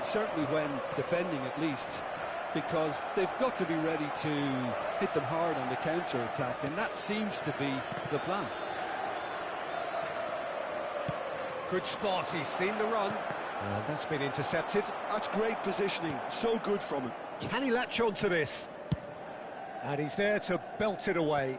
certainly when defending at least, because they've got to be ready to hit them hard on the counter-attack, and that seems to be the plan. Good spot, he's seen the run. And that's been intercepted. That's great positioning, so good from him. Can he latch on to this? And he's there to belt it away.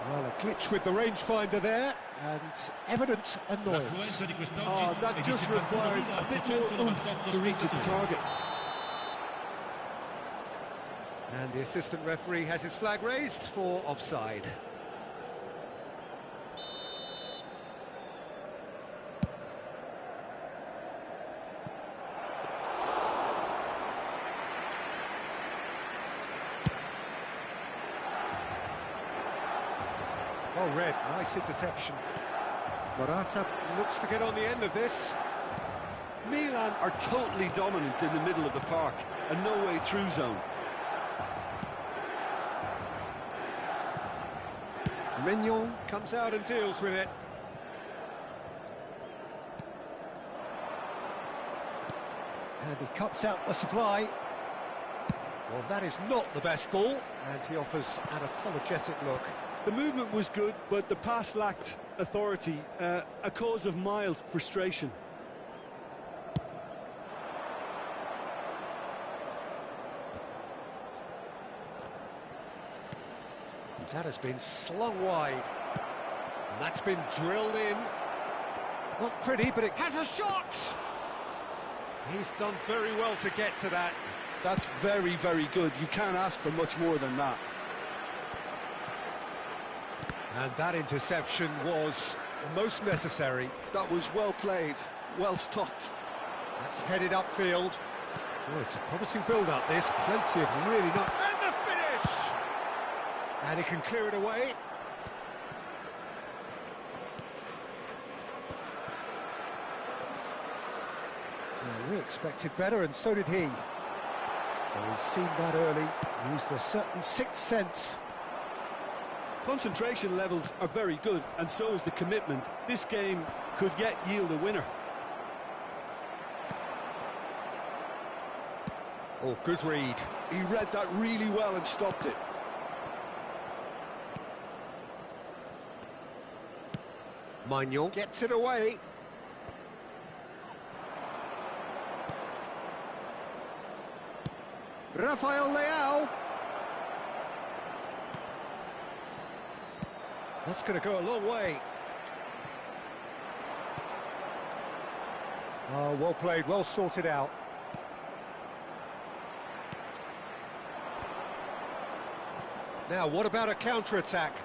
Well, a glitch with the rangefinder there, and evident annoyance. Oh, that just required a bit more oomph to reach its target. And the assistant referee has his flag raised for offside. Well read, nice interception. Morata looks to get on the end of this. Milan are totally dominant in the middle of the park, a no-way through zone. Mignon comes out and deals with it. And he cuts out the supply. Well, that is not the best ball, and he offers an apologetic look. The movement was good, but the pass lacked authority, a cause of mild frustration. That has been slung wide. And that's been drilled in. Not pretty, but it has a shot! He's done very well to get to that. That's very, very good. You can't ask for much more than that. And that interception was most necessary. That was well played, well stopped. That's headed upfield. Oh, it's a promising build-up, this. Plenty of really not... And the finish! And he can clear it away. Well, we expected better, and so did he. Well, he's seen that early, used a certain sixth sense. Concentration levels are very good, and so is the commitment. This game could yet yield a winner. Oh, good read. He read that really well and stopped it. Mignon gets it away. Rafael Leao. That's going to go a long way. Oh, well played, well sorted out. Now, what about a counter-attack?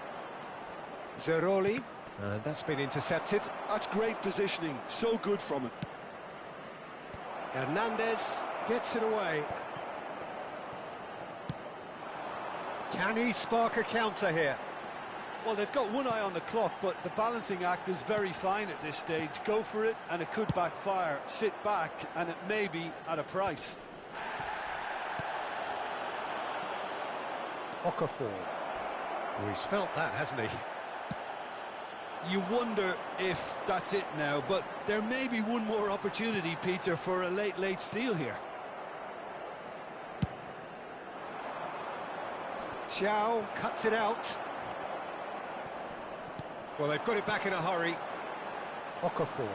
Zeroli, and that's been intercepted. That's great positioning, so good from him. Hernandez gets it away. Can he spark a counter here? Well, they've got one eye on the clock, but the balancing act is very fine at this stage. Go for it, and it could backfire. Sit back, and it may be at a price. Okafor. Well, he's felt that, hasn't he? You wonder if that's it now, but there may be one more opportunity, Peter, for a late steal here. Thiaw cuts it out. Well, they've got it back in a hurry. Okafor.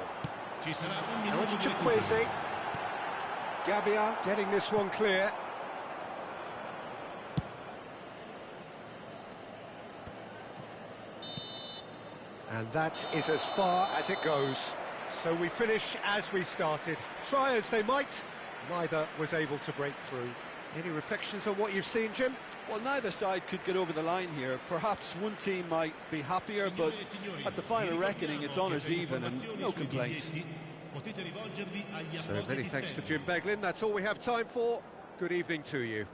Ci sarà un Now minuto it's di recupero. Chukwueze. Gabia getting this one clear. And that is as far as it goes. So we finish as we started. Try as they might, neither was able to break through. Any reflections on what you've seen, Jim? Well, neither side could get over the line here. Perhaps one team might be happier, but at the final reckoning, it's honours even and no complaints. So many thanks to Jim Beglin. That's all we have time for. Good evening to you.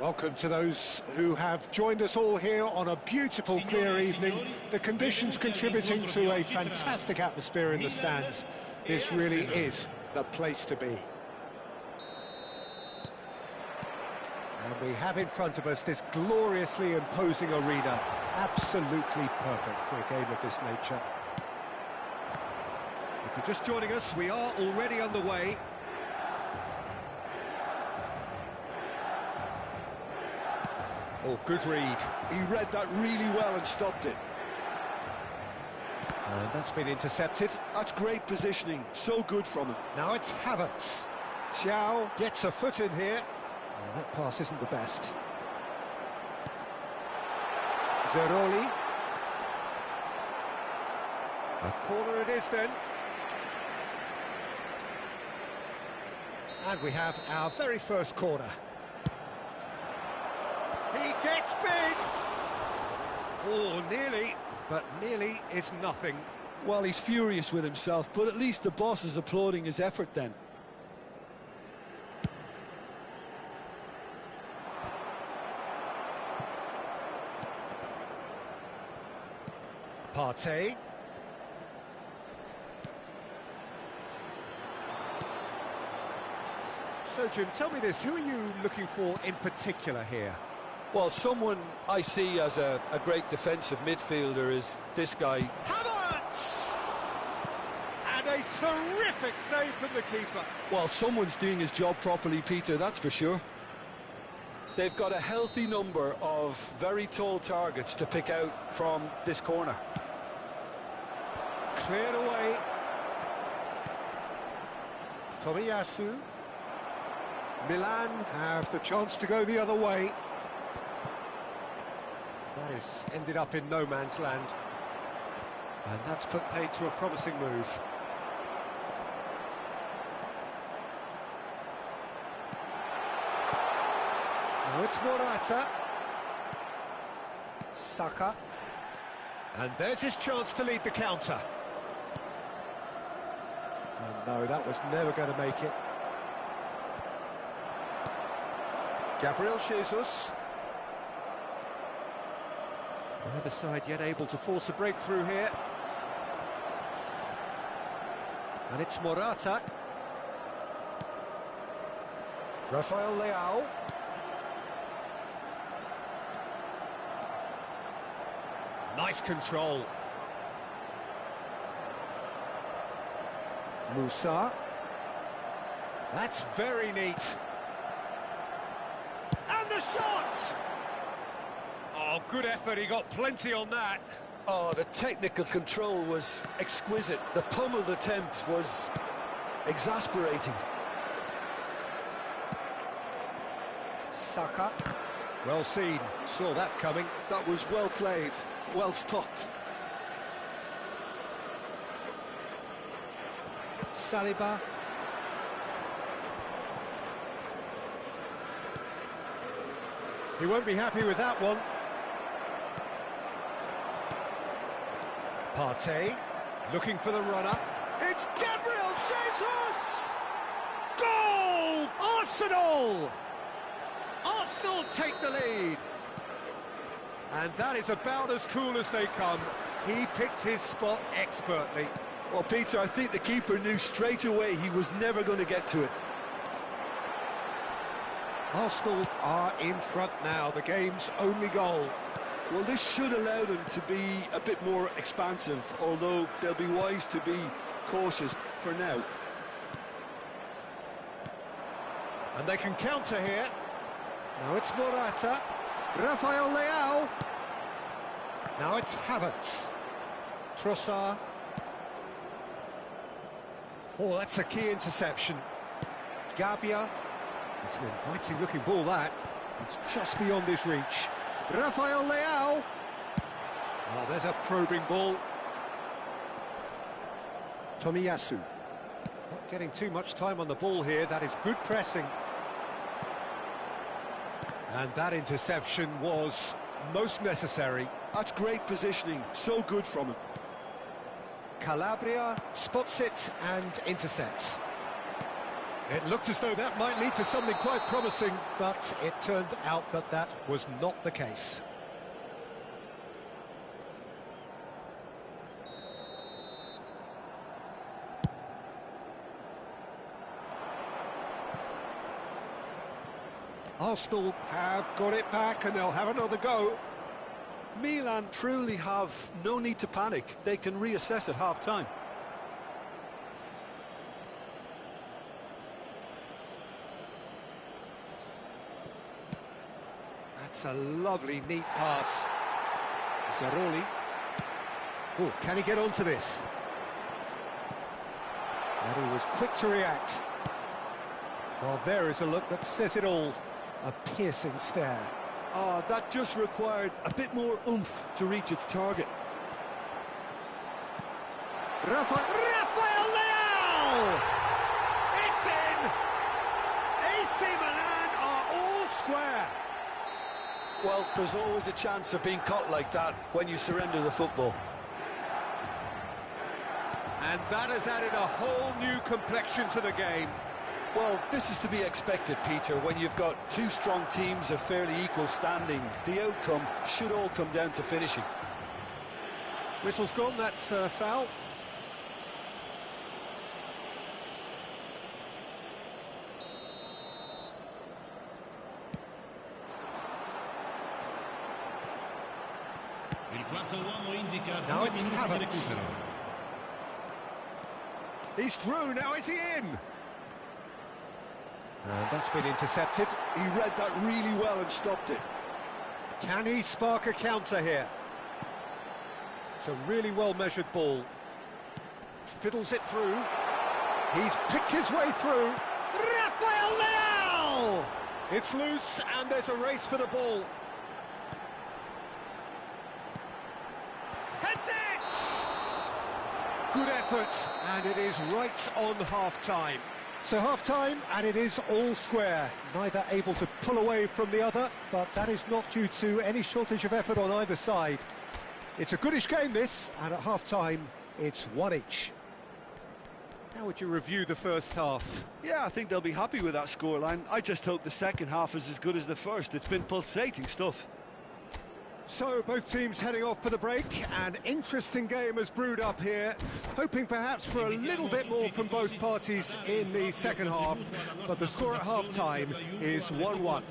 Welcome to those who have joined us all here on a beautiful, clear evening. The conditions contributing to a fantastic atmosphere in the stands. This really is the place to be. And we have in front of us this gloriously imposing arena. Absolutely perfect for a game of this nature. If you're just joining us, we are already underway. Oh, good read. He read that really well and stopped it. And that's been intercepted. That's great positioning, so good from him. Now it's Havertz. Thiaw gets a foot in here. Well, that pass isn't the best. Zeroli. A corner it is then. And we have our very first corner. He gets big! Oh, nearly, but nearly is nothing. Well, he's furious with himself, but at least the boss is applauding his effort then. Partey. So, Jim, tell me this, who are you looking for in particular here? Well, someone I see as a great defensive midfielder is this guy. Havertz! And a terrific save from the keeper. Well, someone's doing his job properly, Peter, that's for sure. They've got a healthy number of very tall targets to pick out from this corner. Cleared away. Tomiyasu. Milan have the chance to go the other way. That has ended up in no man's land. And that's put paid to a promising move. Now it's Morata. Saka. And there's his chance to lead the counter. And no, that was never going to make it. Gabriel Jesus. Neither side yet able to force a breakthrough here. And it's Morata. Rafael Leao. Nice control. Musa. That's very neat. And the shot! Oh, good effort, he got plenty on that. Oh, the technical control was exquisite. The pummeled attempt was exasperating. Saka. Well seen, saw that coming. That was well played, well stopped. Saliba. He won't be happy with that one. Partey, looking for the runner. It's Gabriel Jesus! Goal! Arsenal! Arsenal take the lead. And that is about as cool as they come. He picked his spot expertly. Well, Peter, I think the keeper knew straight away he was never going to get to it. Arsenal are in front now, the game's only goal. Well, this should allow them to be a bit more expansive, although they'll be wise to be cautious for now. And they can counter here. Now it's Morata. Rafael Leao. Now it's Havertz. Trossard. Oh, that's a key interception. Gabia. It's an inviting looking ball, that. It's just beyond his reach. Rafael Leao. Oh, there's a probing ball. Tomiyasu. Not getting too much time on the ball here. That is good pressing. And that interception was most necessary. That's great positioning, so good from him. Calabria spots it and intercepts. It looked as though that might lead to something quite promising, but it turned out that that was not the case. Arsenal have got it back and they'll have another go. Milan truly have no need to panic. They can reassess at half-time. That's a lovely, neat pass. Zaroli. Oh, can he get onto this? And he was quick to react. Well, there is a look that says it all. A piercing stare. Ah, that just required a bit more oomph to reach its target. Rafael Leao! It's in! AC Milan are all square. Well, there's always a chance of being caught like that when you surrender the football. And that has added a whole new complexion to the game. Well, this is to be expected, Peter. When you've got two strong teams of fairly equal standing, the outcome should all come down to finishing. Whistle's gone, that's foul. Il quarto uomo indica Now 2 it's minuti di Havertz. recupero. He's through, now is he in? And that's been intercepted. He read that really well and stopped it. Can he spark a counter here? It's a really well-measured ball. Fiddles it through. He's picked his way through. Rafael Leao! It's loose and there's a race for the ball. Heads it! Good effort, and it is right on half-time. So half-time, and it is all square. Neither able to pull away from the other, but that is not due to any shortage of effort on either side. It's a goodish game, this, and at half-time, it's one each. How would you review the first half? Yeah, I think they'll be happy with that scoreline. I just hope the second half is as good as the first. It's been pulsating stuff. So, both teams heading off for the break. An interesting game has brewed up here, hoping perhaps for a little bit more from both parties in the second half, but the score at half-time is 1-1.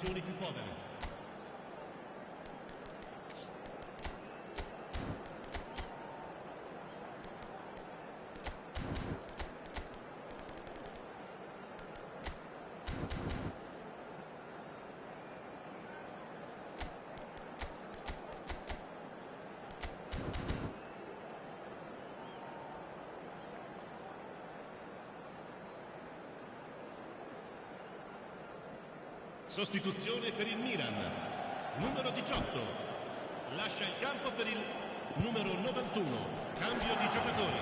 Sostituzione per il Milan. Numero 18. Lascia il campo per il numero 91. Cambio di giocatori.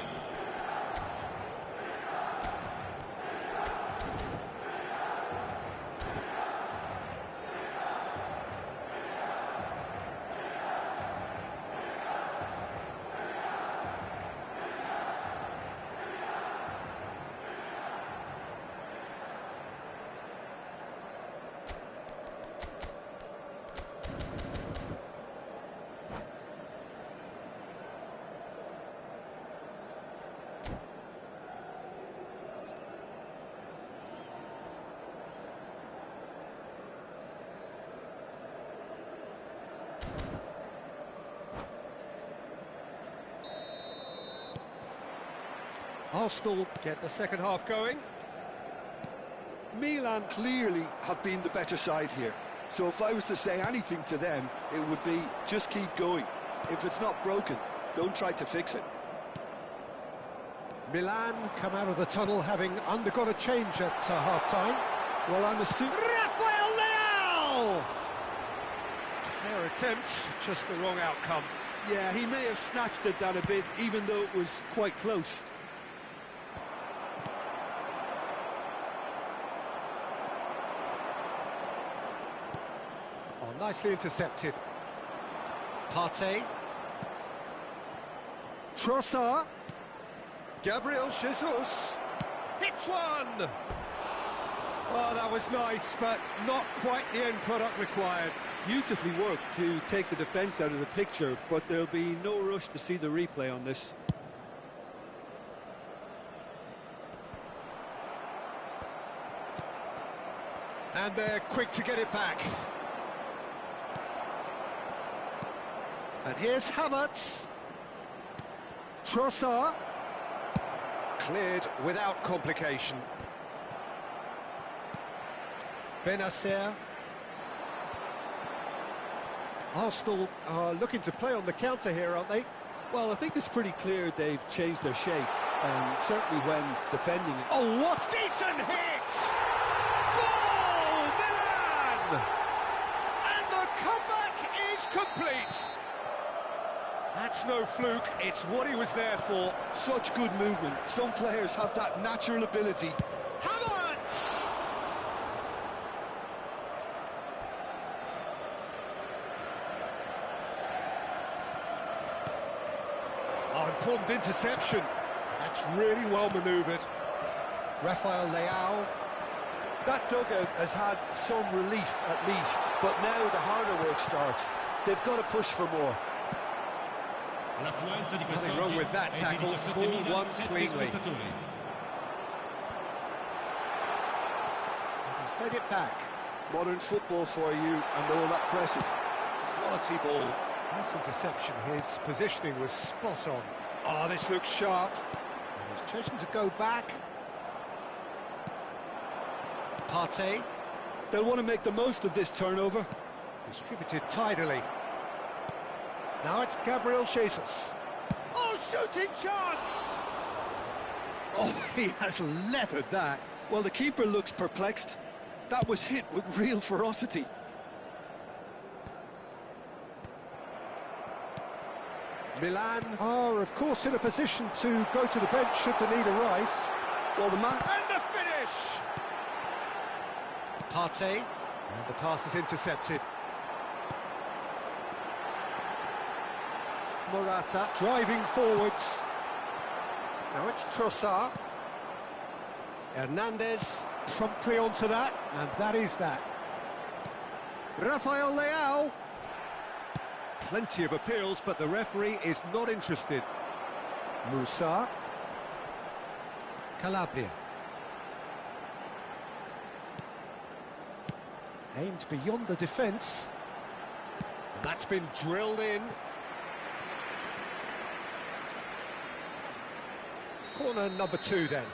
Arsenal get the second half going. Milan clearly have been the better side here. So if I was to say anything to them, it would be just keep going. If it's not broken, don't try to fix it. Milan come out of the tunnel having undergone a change at half-time. Well, I'm assuming... Rafael Leao! Fair attempt, just the wrong outcome. Yeah, he may have snatched it down a bit, even though it was quite close. Oh, nicely intercepted. Partey. Trossard. Gabriel Jesus. Hits one! Oh, that was nice, but not quite the end product required. Beautifully worked to take the defence out of the picture, but there'll be no rush to see the replay on this. And they're quick to get it back. And here's Havertz. Trossard. Cleared without complication. Benacer. Arsenal are looking to play on the counter here, aren't they? Well, I think it's pretty clear they've changed their shape, certainly when defending it. Oh, what decent hit! Goal, Milan! And the comeback is complete. That's no fluke, it's what he was there for. Such good movement. Some players have that natural ability. Havertz! Oh, important interception. That's really well manoeuvred. Rafael Leao. That dugout has had some relief at least, but now the harder work starts. They've got to push for more. Nothing wrong with that tackle. Ball won cleanly. He's played it back. Modern football for you, and all that pressing. Quality ball. Nice interception. His positioning was spot on. Oh, this looks sharp. And he's chosen to go back. Partey. They'll want to make the most of this turnover. Distributed tidily. Now it's Gabriel Jesus. Oh, shooting chance! Oh, he has leathered that. Well, the keeper looks perplexed. That was hit with real ferocity. Milan are, of course, in a position to go to the bench should the need arise. Well, the man... And the finish! Partey. And the pass is intercepted. Morata driving forwards. Now it's Trossard. Hernandez promptly onto that, and that is that. Rafael Leao. Plenty of appeals, but the referee is not interested. Musa. Calabria. Aimed beyond the defence. And that's been drilled in. Corner number 2 then.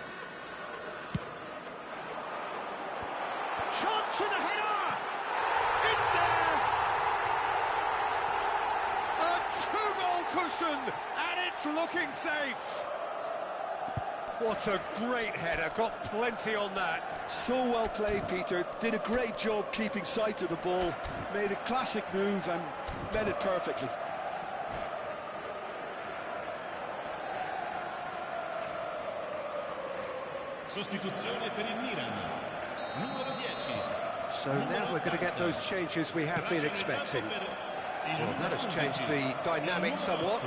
Chance for the header! It's there! A 2-goal cushion, and it's looking safe. What a great header, got plenty on that. So well played, Peter. Did a great job keeping sight of the ball. Made a classic move and met it perfectly. Sostituzione per il Milan. Numero 10. So now we're going to get those changes we have been expecting. Well, that has changed the dynamic somewhat.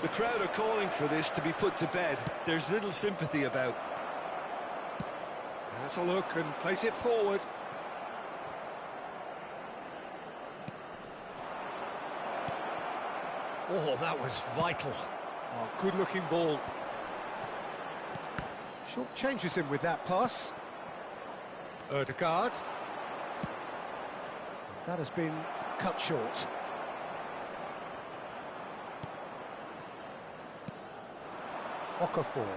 The crowd are calling for this to be put to bed. There's little sympathy about. Has a look and plays it forward. Oh, that was vital. Oh, good-looking ball. Short changes him with that pass. Ødegaard. That has been cut short. Okafor.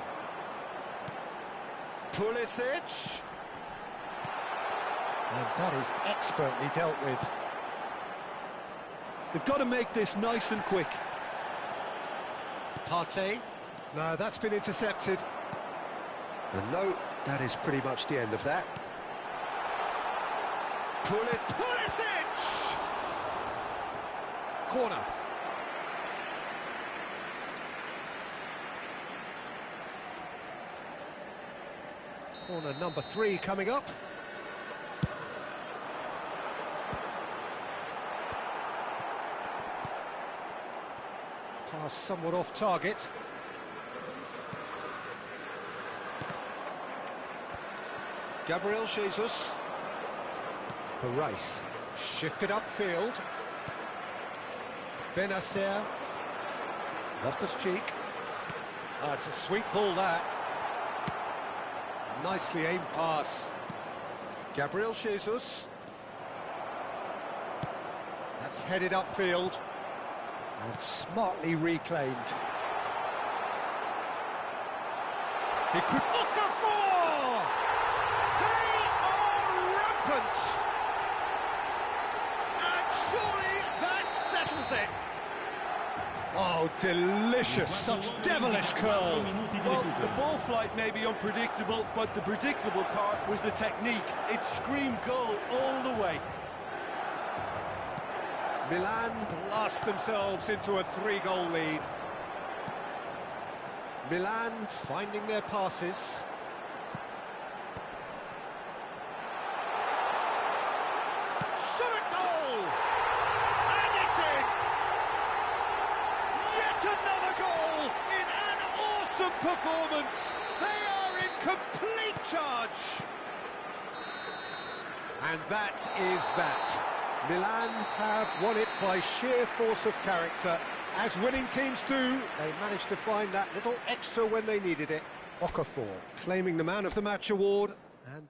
Pulisic. And that is expertly dealt with. They've got to make this nice and quick. Partey. No, that's been intercepted. And no, that is pretty much the end of that. Pulisic! Corner. Corner number 3 coming up. Pass somewhat off target. Gabriel Jesus. For Rice. Shifted upfield. Benacer. Loftus-Cheek. Oh, it's a sweet ball, that. Nicely aimed pass. Gabriel Jesus. That's headed upfield. And smartly reclaimed. He could... Okafor! They are rampant! And surely that settles it. Oh, delicious, such devilish curl. Well, the ball flight may be unpredictable, but the predictable part was the technique. It screamed goal all the way. Milan blast themselves into a 3-goal lead. Milan finding their passes. Shot at goal! And it's in! Yet another goal in an awesome performance. They are in complete charge. And that is that. Milan have won it by sheer force of character. As winning teams do, they managed to find that little extra when they needed it. Okafor claiming the Man of the Match award. And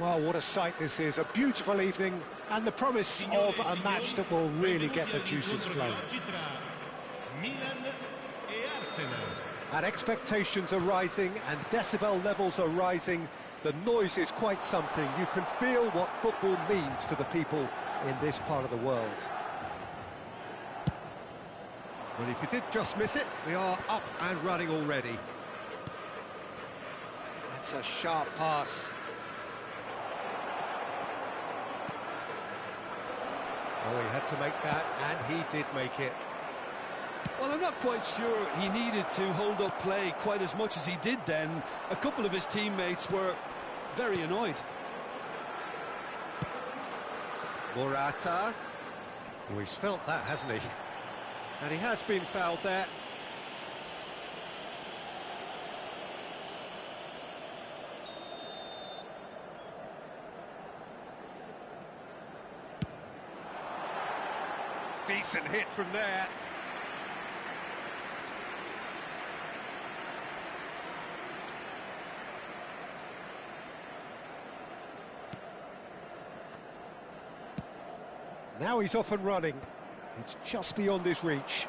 well, what a sight this is. A beautiful evening and the promise of a match that will really get the juices flowing. Milan e Arsenal. And expectations are rising and decibel levels are rising. The noise is quite something. You can feel what football means to the people in this part of the world. Well, if you did just miss it, we are up and running already. That's a sharp pass. Oh, he had to make that, and he did make it. Well, I'm not quite sure he needed to hold up play quite as much as he did then. A couple of his teammates were very annoyed. Morata. Oh, he's felt that, hasn't he? And he has been fouled there. Decent hit from there. Now he's off and running. It's just beyond his reach.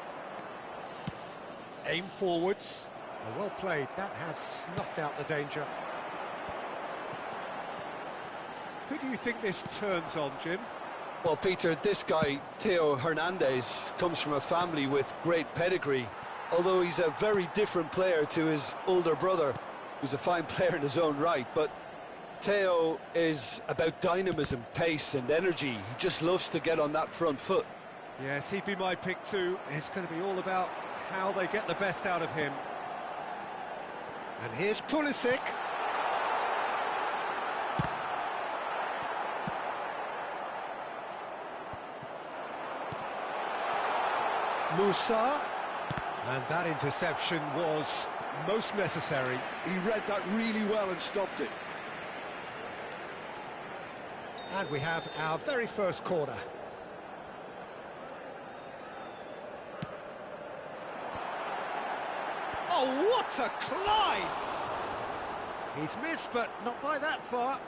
Aim forwards. Oh, well played. That has snuffed out the danger. Who do you think this turns on, Jim? Well, Peter, this guy, Theo Hernandez, comes from a family with great pedigree, although he's a very different player to his older brother, who's a fine player in his own right. But Theo is about dynamism, pace and energy. He just loves to get on that front foot. Yes, he'd be my pick too. It's going to be all about how they get the best out of him. And here's Pulisic. Musa. And that interception was most necessary. He read that really well and stopped it. And we have our very first corner. Oh, what a climb! He's missed, but not by that far.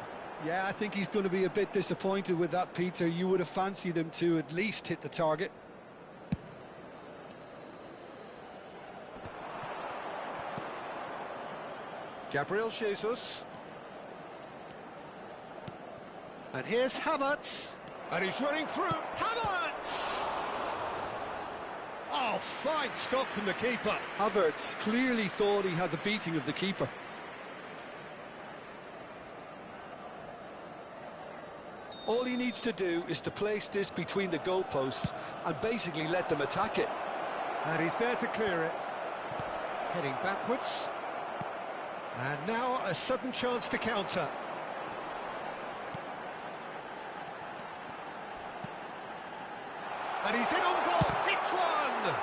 Yeah, I think he's going to be a bit disappointed with that, Peter. You would have fancied him to at least hit the target. Gabriel Jesus. And here's Havertz. And he's running through. Havertz! Oh, fine stop from the keeper. Havertz clearly thought he had the beating of the keeper. All he needs to do is to place this between the goalposts and basically let them attack it. And he's there to clear it. Heading backwards. And now a sudden chance to counter. And he's in on goal. Hits one!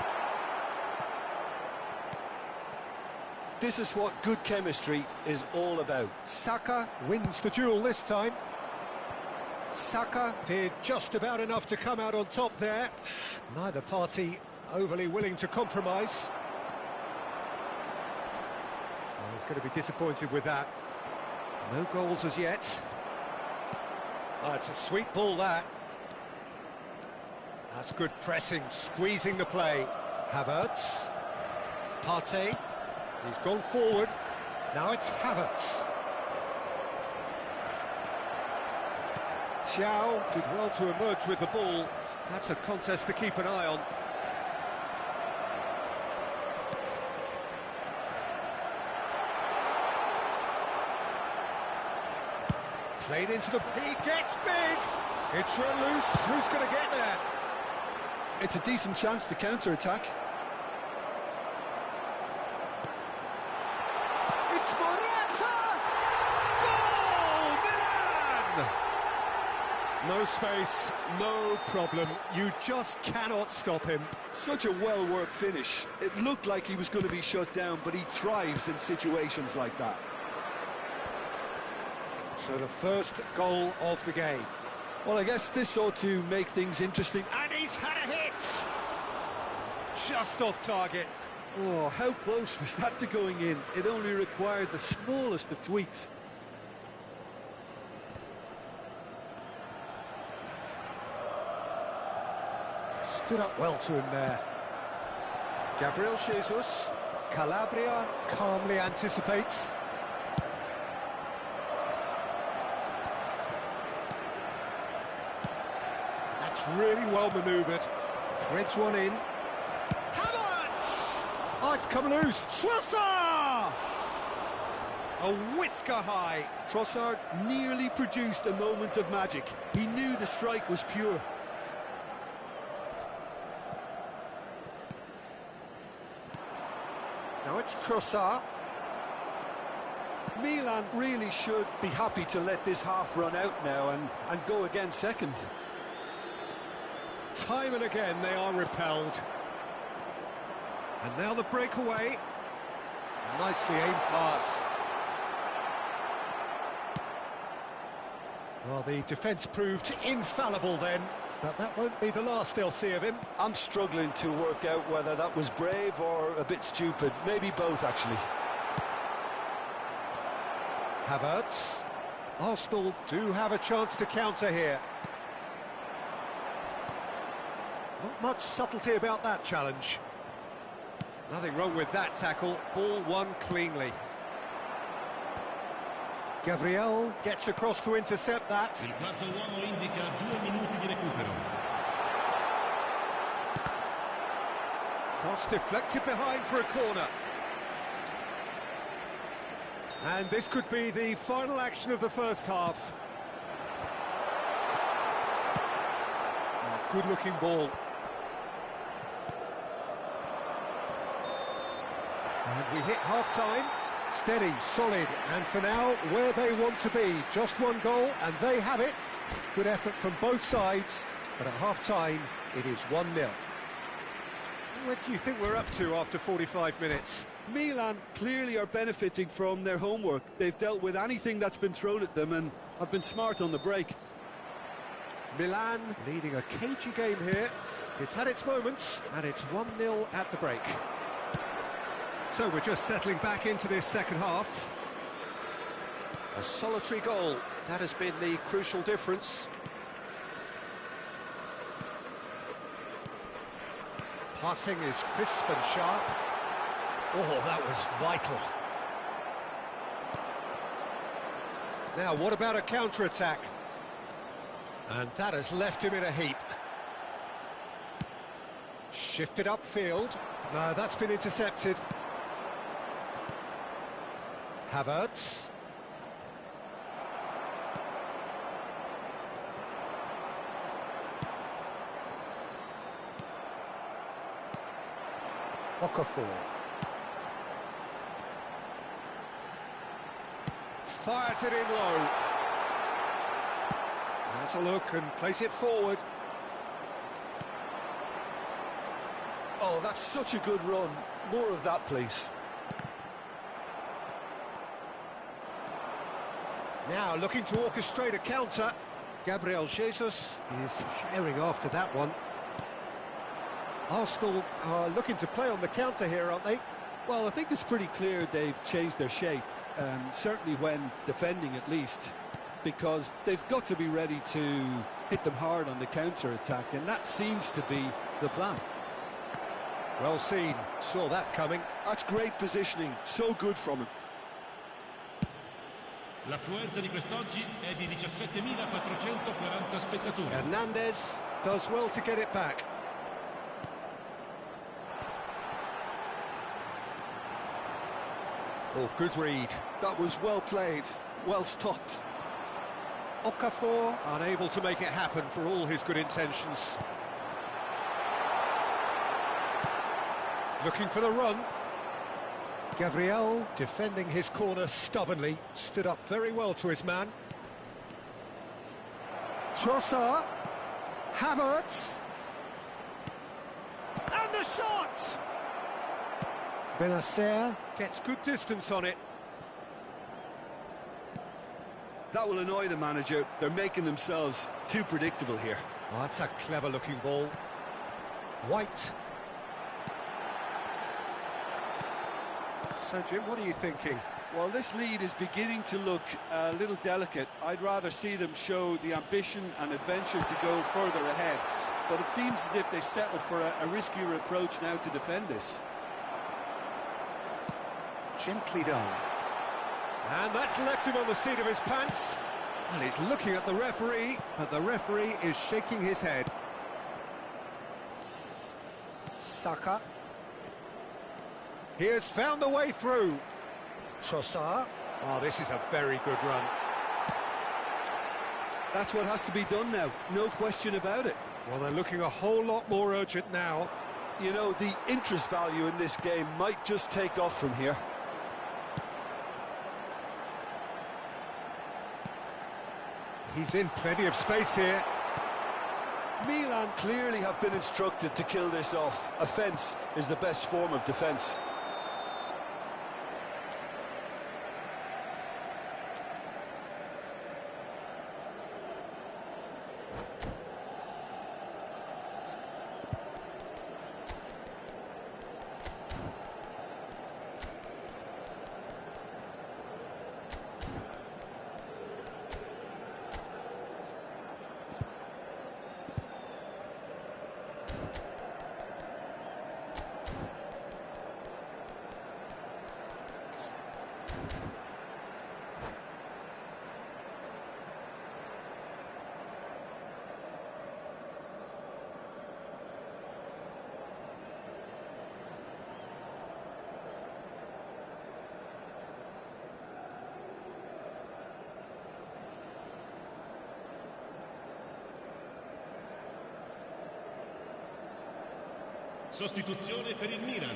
This is what good chemistry is all about. Saka wins the duel this time. Saka did just about enough to come out on top there. Neither party overly willing to compromise. Oh, he's going to be disappointed with that. No goals as yet. Oh, it's a sweet ball, that. That's good pressing, squeezing the play. Havertz. Partey. He's gone forward. Now it's Havertz. Thiaw did well to emerge with the ball. That's a contest to keep an eye on. Played into the... He gets big! It's run loose. Who's going to get there? It's a decent chance to counter-attack. It's Morata! Goal! Milan! No space, no problem. You just cannot stop him. Such a well-worked finish. It looked like he was going to be shut down, but he thrives in situations like that. So the first goal of the game. Well, I guess this ought to make things interesting. And he's had a hit! Just off target. Oh, how close was that to going in? It only required the smallest of tweaks. Stood up well to him there. Gabriel Jesus. Calabria calmly anticipates. That's really well manoeuvred. Threads one in. Havertz! Oh, it's come loose. Trossard! A whisker high. Trossard nearly produced a moment of magic. He knew the strike was pure. Now it's Trossard. Milan really should be happy to let this half run out now and go again second. Time and again they are repelled. And now the breakaway. Nicely aimed pass. Well, the defence proved infallible then, but that won't be the last they'll see of him. I'm struggling to work out whether that was brave or a bit stupid. Maybe both, actually. Havertz. Arsenal do have a chance to counter here. Not much subtlety about that challenge. Nothing wrong with that tackle. Ball won cleanly. Gabriel gets across to intercept that. Il quarto uomo indica 2 minuti di recupero. Cross deflected behind for a corner. And this could be the final action of the first half. Oh, good-looking ball. And we hit half-time. Steady, solid, and for now, where they want to be. Just one goal, and they have it. Good effort from both sides, but at half-time, it is 1-0. What do you think we're up to after 45 minutes? Milan clearly are benefiting from their homework. They've dealt with anything that's been thrown at them and have been smart on the break. Milan leading a cagey game here. It's had its moments, and it's 1-0 at the break. So we're just settling back into this second half. A solitary goal, that has been the crucial difference. Passing is crisp and sharp. Oh, that was vital. Now, what about a counter-attack? And that has left him in a heap. Shifted upfield. No, that's been intercepted. Havertz. Okafor. Fires it in low. Has a look and plays it forward. Oh, that's such a good run. More of that, please. Now looking to orchestrate a counter. Gabriel Jesus is herring after that one. Arsenal are looking to play on the counter here, aren't they? Well, I think it's pretty clear they've changed their shape, certainly when defending at least, because they've got to be ready to hit them hard on the counter-attack, and that seems to be the plan. Well seen, saw that coming. That's great positioning, so good from him. L'affluenza di quest'oggi è di 17.440 spettatori. Hernandez does well to get it back. Oh, good read. That was well played, well stopped. Okafor unable to make it happen for all his good intentions. Looking for the run. Gabriel defending his corner stubbornly, stood up very well to his man. Trossard, Havertz, and the shot! Benacer gets good distance on it. That will annoy the manager. They're making themselves too predictable here. Oh, that's a clever-looking ball. White. So, Jim, what are you thinking? Well, this lead is beginning to look a little delicate. I'd rather see them show the ambition and adventure to go further ahead. But it seems as if they settle for a riskier approach now to defend this. Gently done. And that's left him on the seat of his pants. Well, he's looking at the referee, but the referee is shaking his head. Saka. He has found the way through. Trossard. Oh, this is a very good run. That's what has to be done now, no question about it. Well, they're looking a whole lot more urgent now. You know, the interest value in this game might just take off from here. He's in plenty of space here. Milan clearly have been instructed to kill this off. Offence is the best form of defence. Sostituzione per il Milan.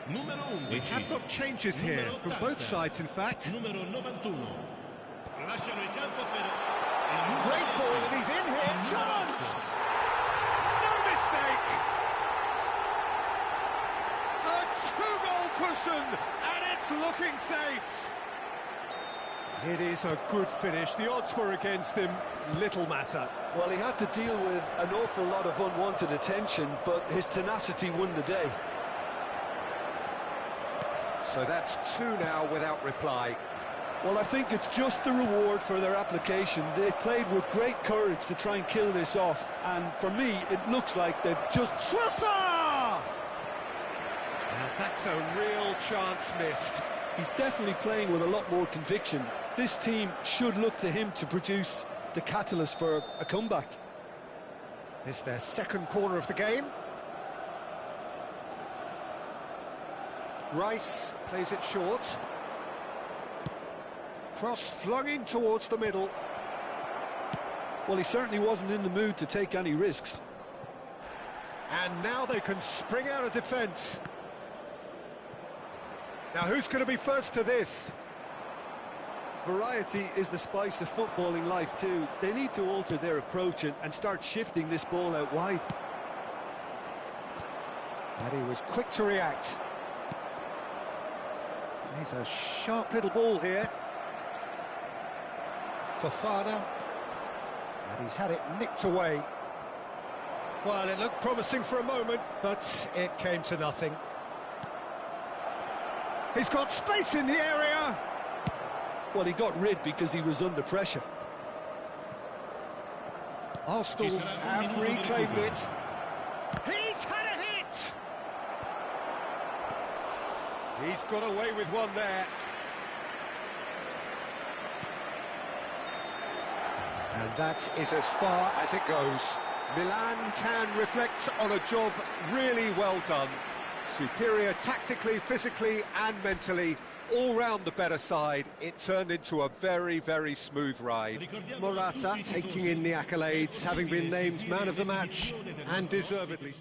Numero 11. We have got changes here from both sides, in fact. Numero 91. Lasciano il campo per Great ball, and he's in here. Chance! No mistake! A two-goal cushion, and it's looking safe. It is a good finish. The odds were against him. Little matter. Well, he had to deal with an awful lot of unwanted attention, but his tenacity won the day. So that's two now without reply. Well, I think it's just the reward for their application. They played with great courage to try and kill this off, and for me, it looks like they've just... Trossard! And that's a real chance missed. He's definitely playing with a lot more conviction. This team should look to him to produce the catalyst for a comeback. It's their second corner of the game. Rice plays it short. Cross flung in towards the middle. Well, he certainly wasn't in the mood to take any risks. And now they can spring out of defence. Now, who's going to be first to this? Variety is the spice of footballing life too. They need to alter their approach and start shifting this ball out wide. And he was quick to react. He's a sharp little ball here. Fofana. And he's had it nicked away. Well, it looked promising for a moment, but it came to nothing. He's got space in the area. Well, he got rid because he was under pressure. Arsenal have reclaimed it. He's had a hit! He's got away with one there. And that is as far as it goes. Milan can reflect on a job really well done. Superior tactically, physically and mentally. All round the better side. It turned into a very, very smooth ride. Morata taking in the accolades, having been named man of the match, and deservedly.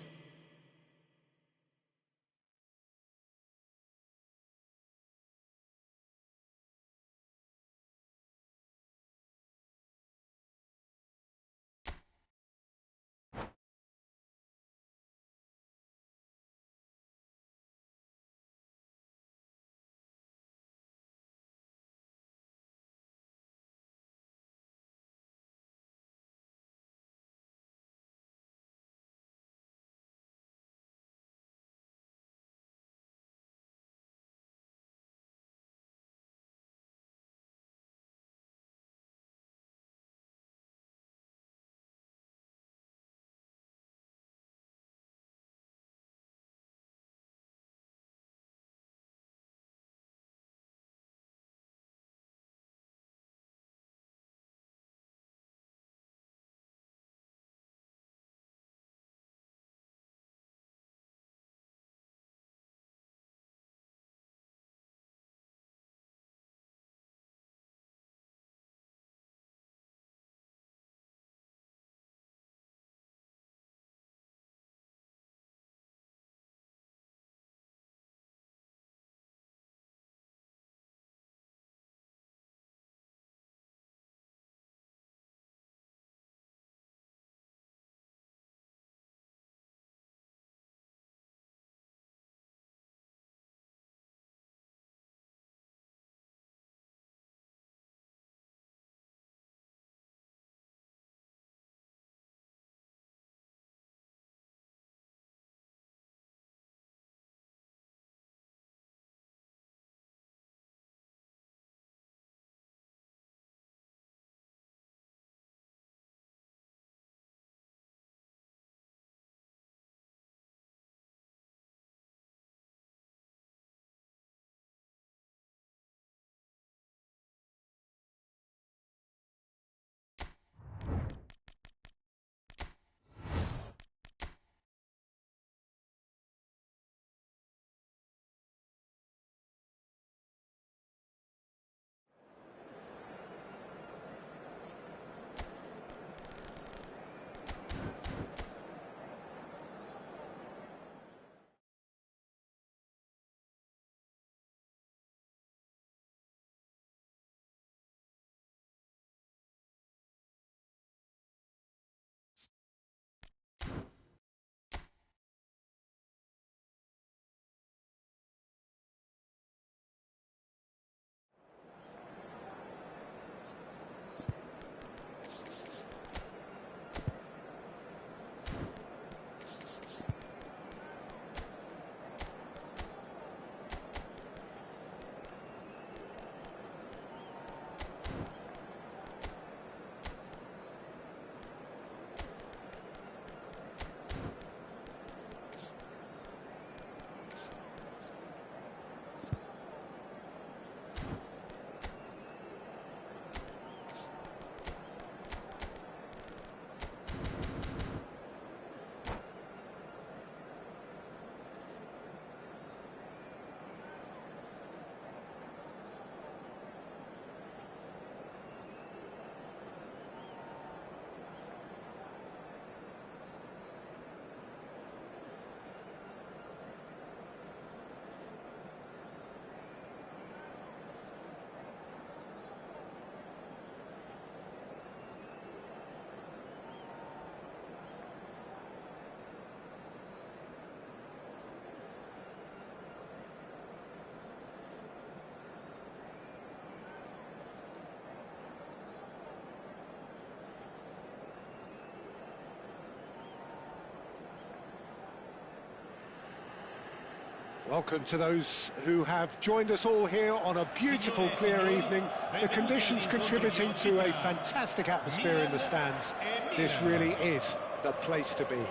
Welcome to those who have joined us all here on a beautiful, clear evening. The conditions contributing to a fantastic atmosphere in the stands. This really is the place to be. And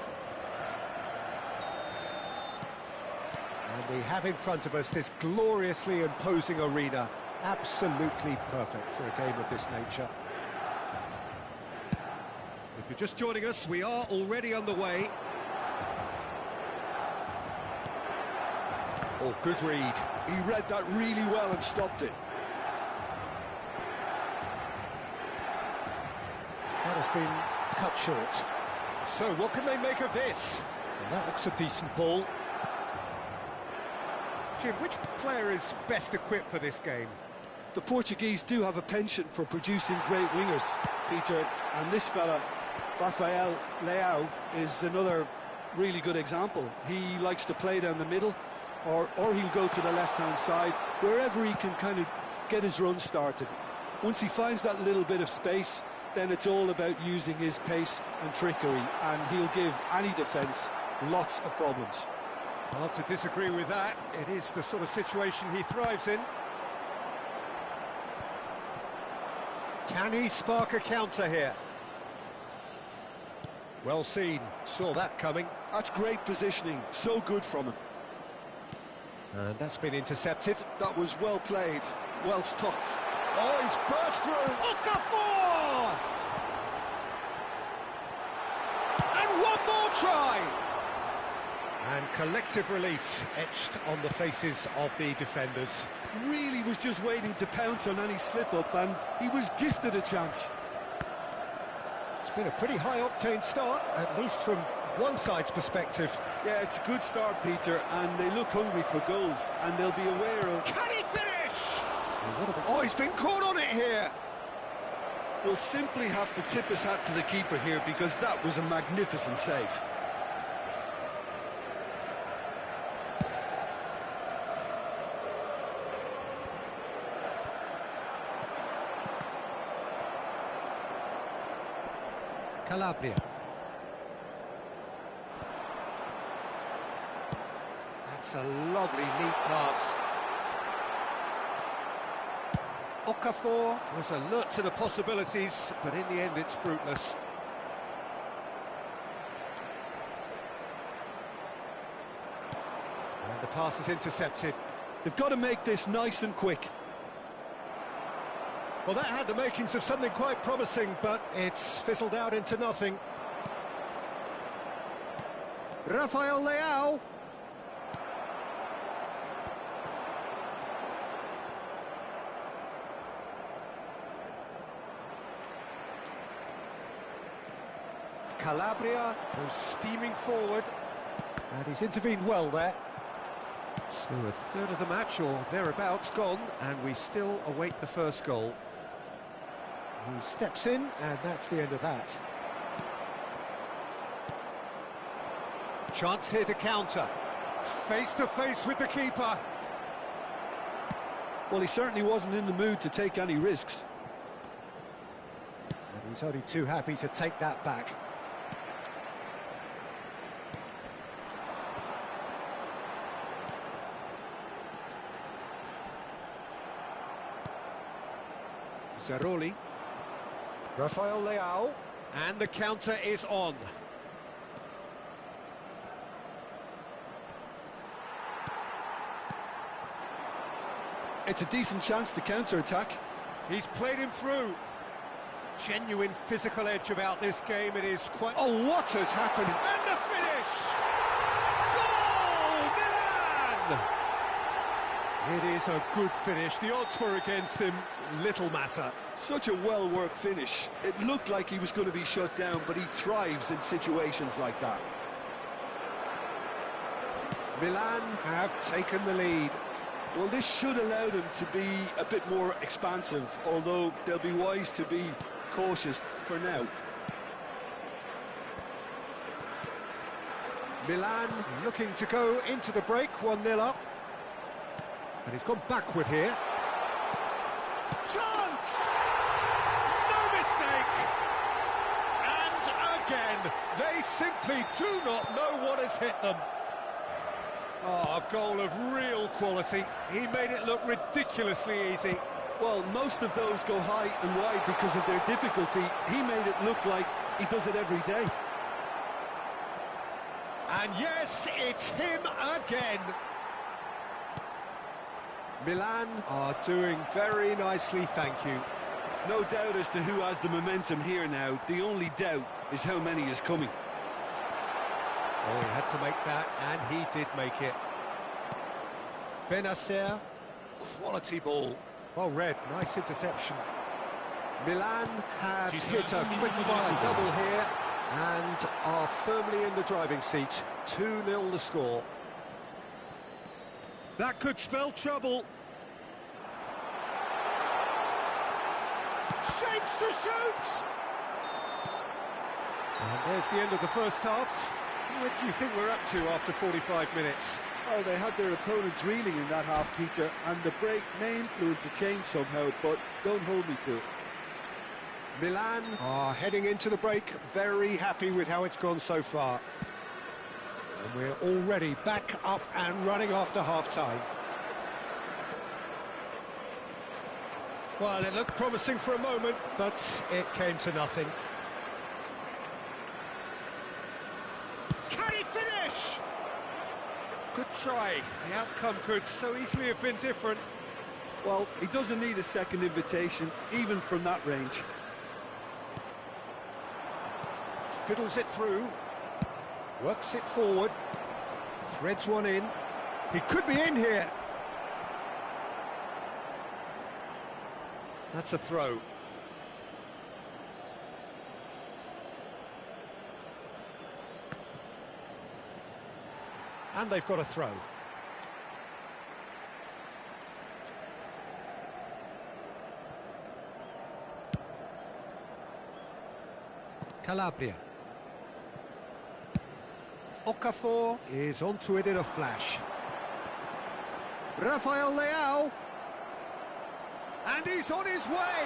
we have in front of us this gloriously imposing arena. Absolutely perfect for a game of this nature. If you're just joining us, we are already underway. Oh, good read. He read that really well and stopped it. That has been cut short. So, what can they make of this? Well, that looks a decent ball. Jim, which player is best equipped for this game? The Portuguese do have a penchant for producing great wingers, Peter, and this fella, Rafael Leao, is another really good example. He likes to play down the middle, or he'll go to the left-hand side, wherever he can kind of get his run started. Once he finds that little bit of space, then it's all about using his pace and trickery, and he'll give any defence lots of problems. Hard to disagree with that. It is the sort of situation he thrives in. Can he spark a counter here? Well seen, saw that coming. That's great positioning, so good from him. And that's been intercepted. That was well played, well stopped. Oh, he's burst through! Okafor! And one more try! And collective relief etched on the faces of the defenders. Really was just waiting to pounce on any slip-up, and he was gifted a chance. It's been a pretty high-octane start, at least from one side's perspective. Yeah, it's a good start, Peter, and they look hungry for goals, and they'll be aware of... Can he finish? Oh, he's been caught on it here. We'll simply have to tip his hat to the keeper here, because that was a magnificent save. Calabria. That's a lovely, neat pass. Okafor was alert to the possibilities, but in the end it's fruitless. And the pass is intercepted. They've got to make this nice and quick. Well, that had the makings of something quite promising, but it's fizzled out into nothing. Rafael Leao. Calabria was steaming forward, and he's intervened well there. So a third of the match, or thereabouts, gone, and we still await the first goal. He steps in, and that's the end of that. Chance here to counter. Face to face with the keeper. Well, he certainly wasn't in the mood to take any risks. And he's only too happy to take that back. Zeroli. Rafael Leao, and the counter is on. It's a decent chance to counter-attack. He's played him through. Genuine physical edge about this game. It is quite... Oh, what has happened? And the finish! Goal, Milan! It is a good finish. The odds were against him. Little matter. Such a well-worked finish. It looked like he was going to be shut down, but he thrives in situations like that. Milan have taken the lead. Well, this should allow them to be a bit more expansive, although they'll be wise to be cautious for now. Milan looking to go into the break, 1-0 up. And he's gone backward here. Chance! No mistake! And again, they simply do not know what has hit them. Oh, a goal of real quality. He made it look ridiculously easy. Well, most of those go high and wide because of their difficulty. He made it look like he does it every day. And yes, it's him again. Milan are doing very nicely, thank you. No doubt as to who has the momentum here now. The only doubt is how many is coming. Oh, he had to make that, and he did make it. Benacer, quality ball. Well read, nice interception. Milan have hit a quick-fire double here and are firmly in the driving seat. 2-0 the score. That could spell trouble. Shapes to shoot! And there's the end of the first half. What do you think we're up to after 45 minutes? Well, they had their opponents reeling in that half, Peter, and the break may influence a change somehow, but don't hold me to it. Milan are heading into the break, very happy with how it's gone so far. And we're already back up and running after half-time. Well, it looked promising for a moment, but it came to nothing. Can he finish? Good try. The outcome could so easily have been different. Well, he doesn't need a second invitation, even from that range. Fiddles it through. Works it forward. Threads one in. He could be in here. That's a throw. And they've got a throw. Calabria. Okafor is onto it in a flash. Rafael Leao. And he's on his way.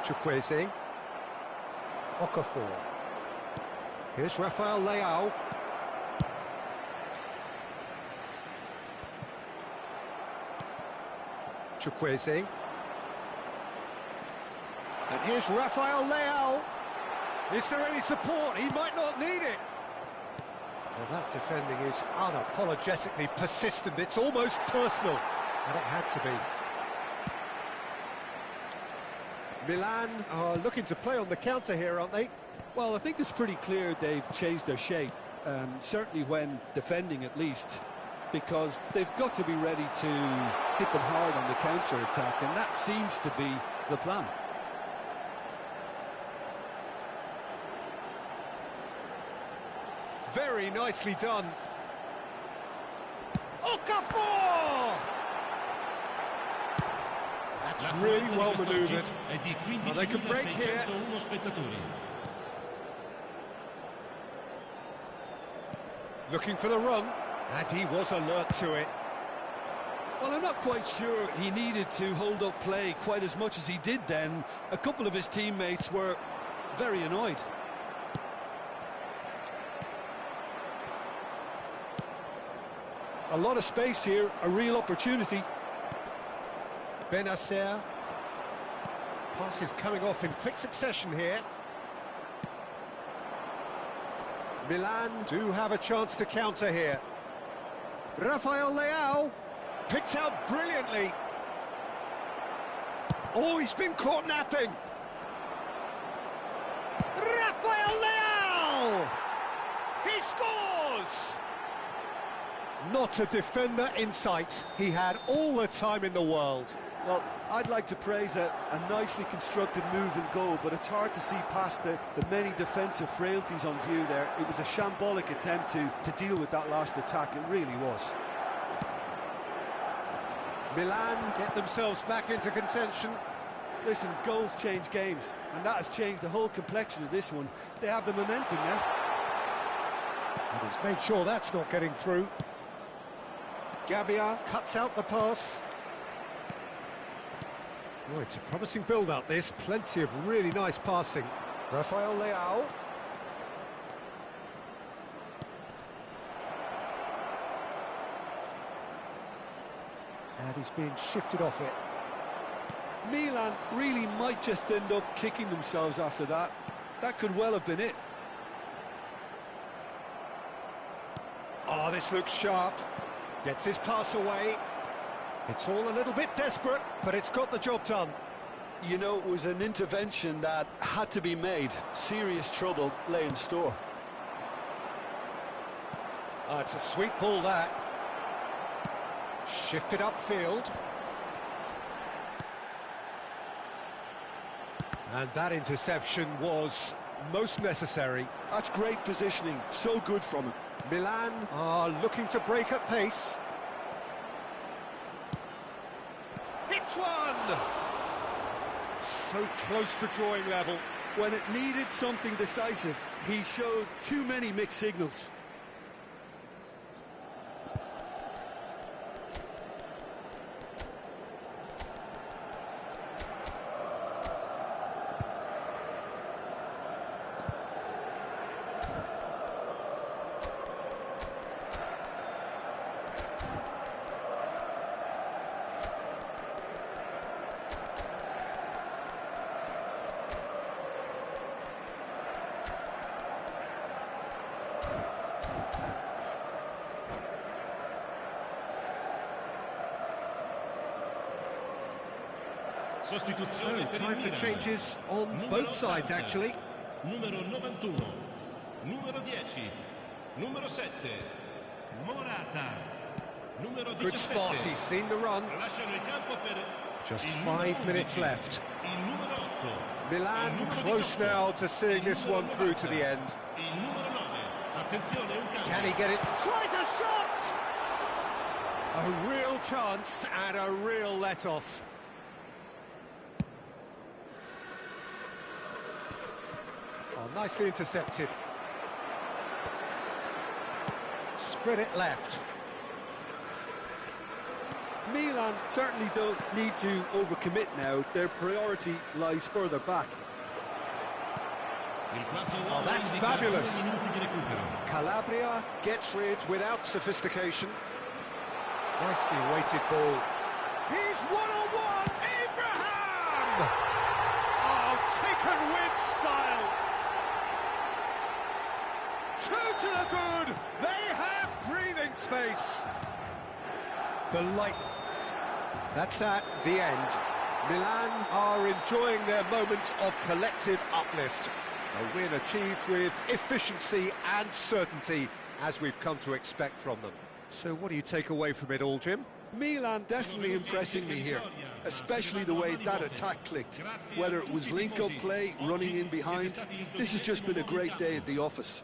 Chukwueze. Okafor. Here's Rafael Leao. Chukwueze. And here's Rafael Leao. Is there any support? He might not need it. Well, that defending is unapologetically persistent. It's almost personal. And it had to be. Milan are looking to play on the counter here, aren't they? Well, I think it's pretty clear they've changed their shape, certainly when defending at least, because they've got to be ready to hit them hard on the counter-attack, and that seems to be the plan. Very nicely done. Okafor! That's really well manoeuvred. Oh, they can break here. Looking for the run, and he was alert to it. Well, I'm not quite sure he needed to hold up play quite as much as he did then. A couple of his teammates were very annoyed. A lot of space here, a real opportunity. Benacer. Passes coming off in quick succession here. Milan do have a chance to counter here. Rafael Leao picked out brilliantly. Oh, he's been caught napping. Rafael Leao! He scores! Not a defender in sight. He had all the time in the world. Well, I'd like to praise a nicely constructed move and goal, but it's hard to see past the many defensive frailties on view there. It was a shambolic attempt to deal with that last attack, it really was. Milan get themselves back into contention. Listen, goals change games, and that has changed the whole complexion of this one. They have the momentum now. And he's made sure that's not getting through. Gabbia cuts out the pass. Oh, it's a promising build-up, this. Plenty of really nice passing. Rafael Leao. And he's being shifted off it. Milan really might just end up kicking themselves after that. That could well have been it. Oh, this looks sharp. Gets his pass away. It's all a little bit desperate, but it's got the job done. You know, it was an intervention that had to be made. Serious trouble lay in store. Oh, it's a sweet ball, that. Shifted upfield. And that interception was most necessary. That's great positioning, so good from him. Milan are looking to break at pace. Hits one! So close to drawing level. When it needed something decisive, he showed too many mixed signals. So, time for changes on both sides, actually. Numero 91, numero 10, numero 7, Morata, numero 17. Good spot, he's seen the run. Lasciano il campo per Just il 5 numero minutes 11, left. il numero 8, Milan il numero close 18, now to seeing il this numero one through to 90, the end. il numero 9. Attenzione, un cambio. Can he get it? Tries a shot! A real chance and a real let-off. Oh, nicely intercepted. Spread it left. Milan certainly don't need to overcommit now. Their priority lies further back. Oh, that's fabulous. Calabria gets rid without sophistication. Nicely weighted ball. He's one-on-one! Abraham! Oh, taken with style. Two to the good. They have breathing space. The light. That's at the end. Milan are enjoying their moments of collective uplift. A win achieved with efficiency and certainty, as we've come to expect from them. So what do you take away from it all, Jim? Milan definitely impressing me here, especially the way that attack clicked. Whether it was link-up play, running in behind, this has just been a great day at the office.